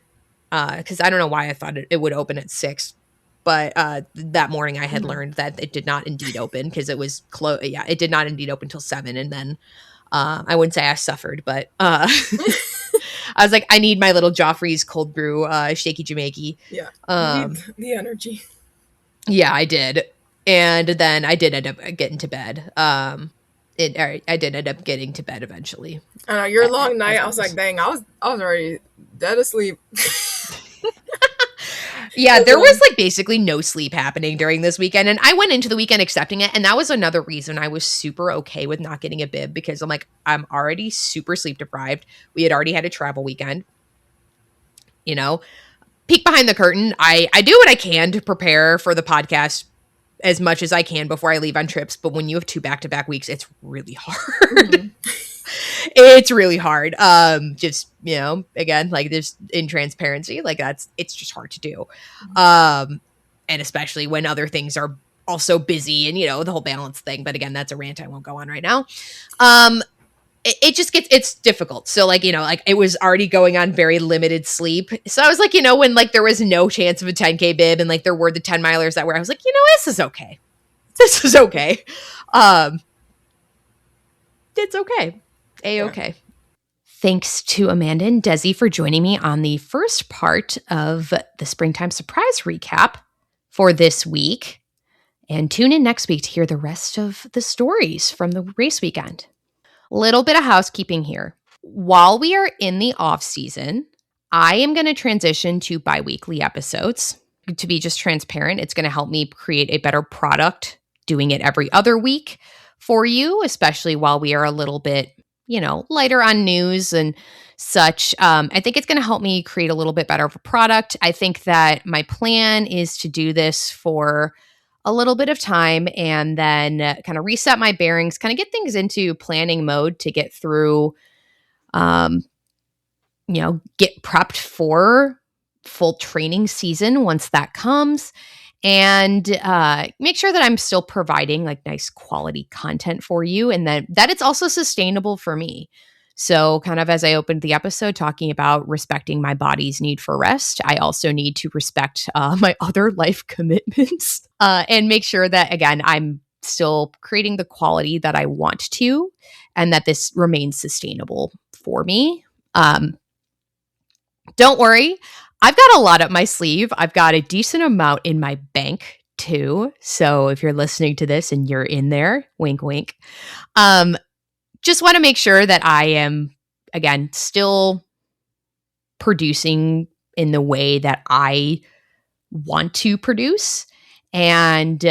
Because I don't know why I thought it would open at 6, but that morning I had learned that it did not indeed open because it was close. Yeah, it did not indeed open till 7, and then I wouldn't say I suffered, but I was like, I need my little Joffrey's cold brew, shaky Jamaica. Yeah, the energy. Yeah, I did, and then I did end up getting to bed. I did end up getting to bed eventually. I know your long night. I was like, dang, I was already dead asleep. Yeah, there was like basically no sleep happening during this weekend. And I went into the weekend accepting it. And that was another reason I was super okay with not getting a bib because I'm like, I'm already super sleep deprived. We had already had a travel weekend, you know, peek behind the curtain. I do what I can to prepare for the podcast as much as I can before I leave on trips. But when you have 2 back-to-back weeks, it's really hard. It's really hard. Just, again, like there's in transparency, like it's just hard to do. And especially when other things are also busy and, the whole balance thing. But again, that's a rant I won't go on right now. It just it's difficult. So like, like it was already going on very limited sleep. So I was like, when like there was no chance of a 10K bib and like there were the 10 milers that were, I was like, this is okay. This is okay. It's okay. A-okay. Thanks to Amanda and Desi for joining me on the first part of the Springtime Surprise recap for this week. And tune in next week to hear the rest of the stories from the race weekend. Little bit of housekeeping here. While we are in the off season, I am going to transition to bi-weekly episodes. To be just transparent, it's going to help me create a better product doing it every other week for you, especially while we are a little bit, lighter on news and such. I think it's going to help me create a little bit better of a product. I think that my plan is to do this for a little bit of time and then kind of reset my bearings, kind of get things into planning mode to get through, get prepped for full training season once that comes, and make sure that I'm still providing like nice quality content for you and that it's also sustainable for me. So kind of as I opened the episode talking about respecting my body's need for rest, I also need to respect my other life commitments and make sure that, again, I'm still creating the quality that I want to and that this remains sustainable for me. Don't worry. I've got a lot up my sleeve. I've got a decent amount in my bank too. So if you're listening to this and you're in there, wink, wink. Just want to make sure that I am, again, still producing in the way that I want to produce and,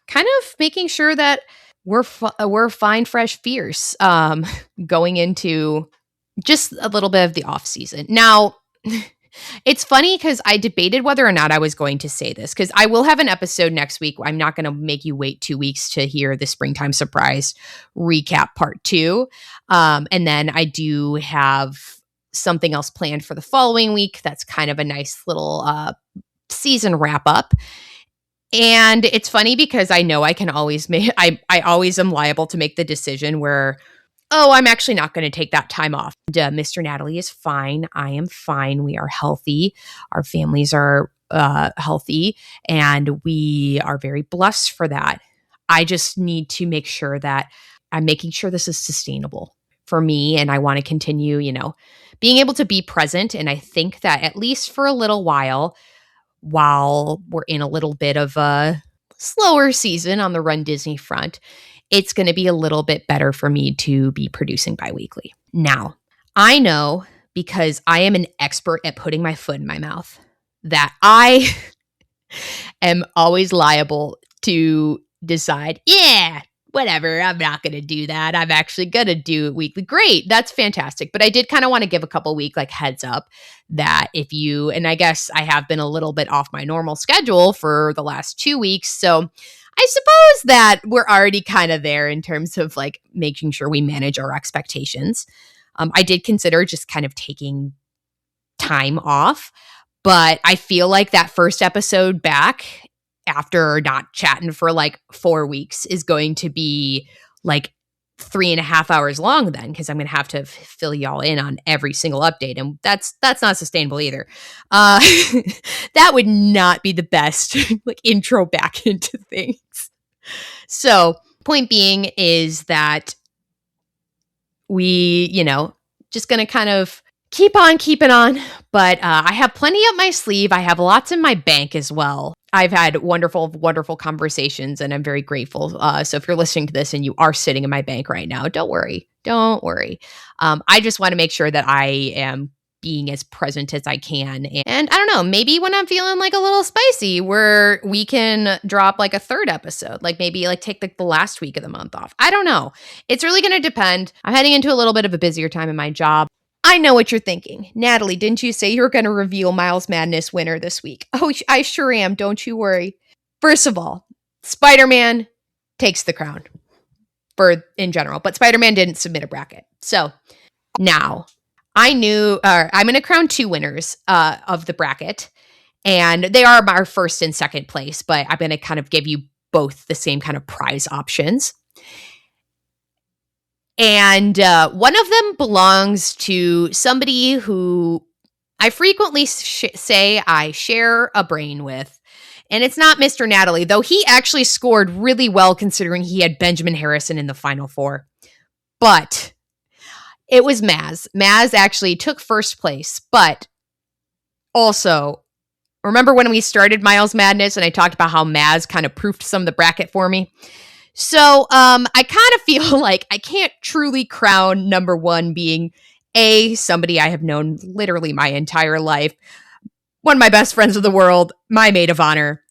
kind of making sure that we're fine, fresh, fierce going into just a little bit of the off season. Now, it's funny because I debated whether or not I was going to say this because I will have an episode next week. I'm not going to make you wait 2 weeks to hear the Springtime Surprise recap part 2. And then I do have something else planned for the following week. That's kind of a nice little season wrap up. And it's funny because I know I can always I always am liable to make the decision where, I'm actually not going to take that time off. Mr. Natalie is fine. I am fine. We are healthy. Our families are healthy, and we are very blessed for that. I just need to make sure that I'm making sure this is sustainable for me, and I want to continue, being able to be present. And I think that at least for a little while we're in a little bit of a slower season on the runDisney front, it's going to be a little bit better for me to be producing bi-weekly. Now, I know because I am an expert at putting my foot in my mouth that I am always liable to decide, whatever, I'm not going to do that. I'm actually going to do it weekly. Great. That's fantastic. But I did kind of want to give a couple week heads up that and I guess I have been a little bit off my normal schedule for the last 2 weeks. So I suppose that we're already kind of there in terms of making sure we manage our expectations. I did consider just kind of taking time off, but I feel like that first episode back after not chatting for 4 weeks is going to be 3.5 hours long then, because I'm going to have to fill y'all in on every single update. And that's not sustainable either. That would not be the best intro back into things. So point being is that we, just going to kind of keep on keeping on. But I have plenty up my sleeve. I have lots in my bank as well. I've had wonderful, wonderful conversations, and I'm very grateful. So if you're listening to this and you are sitting in my bank right now, don't worry. Don't worry. I just want to make sure that I am being as present as I can. And I don't know, maybe when I'm feeling a little spicy, where we can drop a third episode, maybe take the last week of the month off. I don't know. It's really going to depend. I'm heading into a little bit of a busier time in my job. I know what you're thinking. Natalie, didn't you say you were going to reveal Miles Madness winner this week? Oh, I sure am. Don't you worry. First of all, Spider-Man takes the crown in general, but Spider-Man didn't submit a bracket. So now I'm going to crown 2 winners of the bracket, and they are our first and second place, but I'm going to kind of give you both the same kind of prize options. And one of them belongs to somebody who I frequently say I share a brain with. And it's not Mr. Natalie, though he actually scored really well considering he had Benjamin Harrison in the Final Four. But it was Maz. Maz actually took first place. But also, remember when we started Miles Madness and I talked about how Maz kind of proofed some of the bracket for me? So I kind of feel like I can't truly crown number 1 being somebody I have known literally my entire life, one of my best friends of the world, my maid of honor.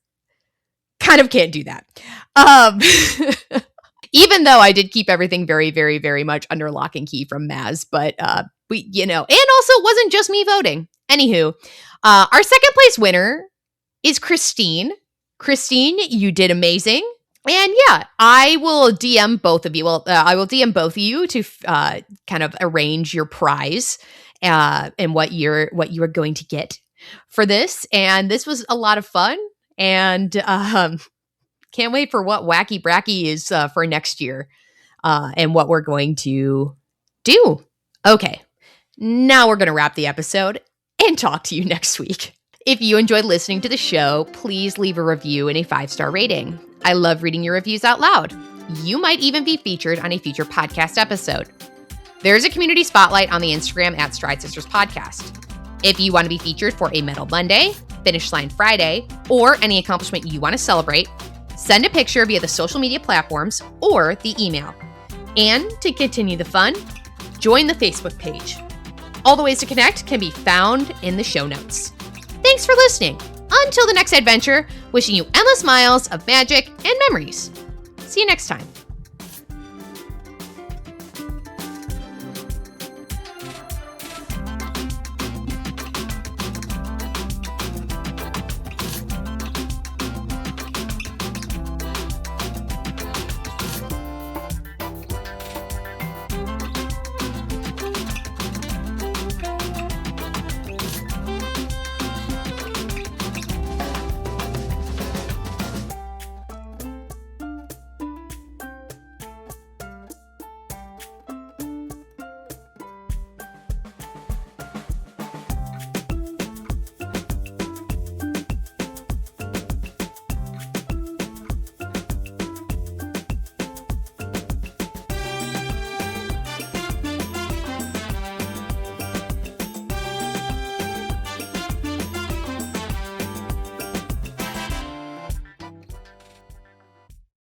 Kind of can't do that. Even though I did keep everything very, very, very much under lock and key from Maz, but and also it wasn't just me voting. Anywho, our second place winner is Christine. Christine, you did amazing. And yeah, I will DM both of you. Well, I will DM both of you to kind of arrange your prize and what you are going to get for this. And this was a lot of fun. And can't wait for what Wacky Bracky is for next year and what we're going to do. Okay, now we're going to wrap the episode and talk to you next week. If you enjoyed listening to the show, please leave a review and a 5-star rating. I love reading your reviews out loud. You might even be featured on a future podcast episode. There's a community spotlight on the Instagram at Stride Sisters Podcast. If you want to be featured for a Medal Monday, Finish Line Friday, or any accomplishment you want to celebrate, send a picture via the social media platforms or the email. And to continue the fun, join the Facebook page. All the ways to connect can be found in the show notes. Thanks for listening. Until the next adventure, wishing you endless miles of magic and memories. See you next time.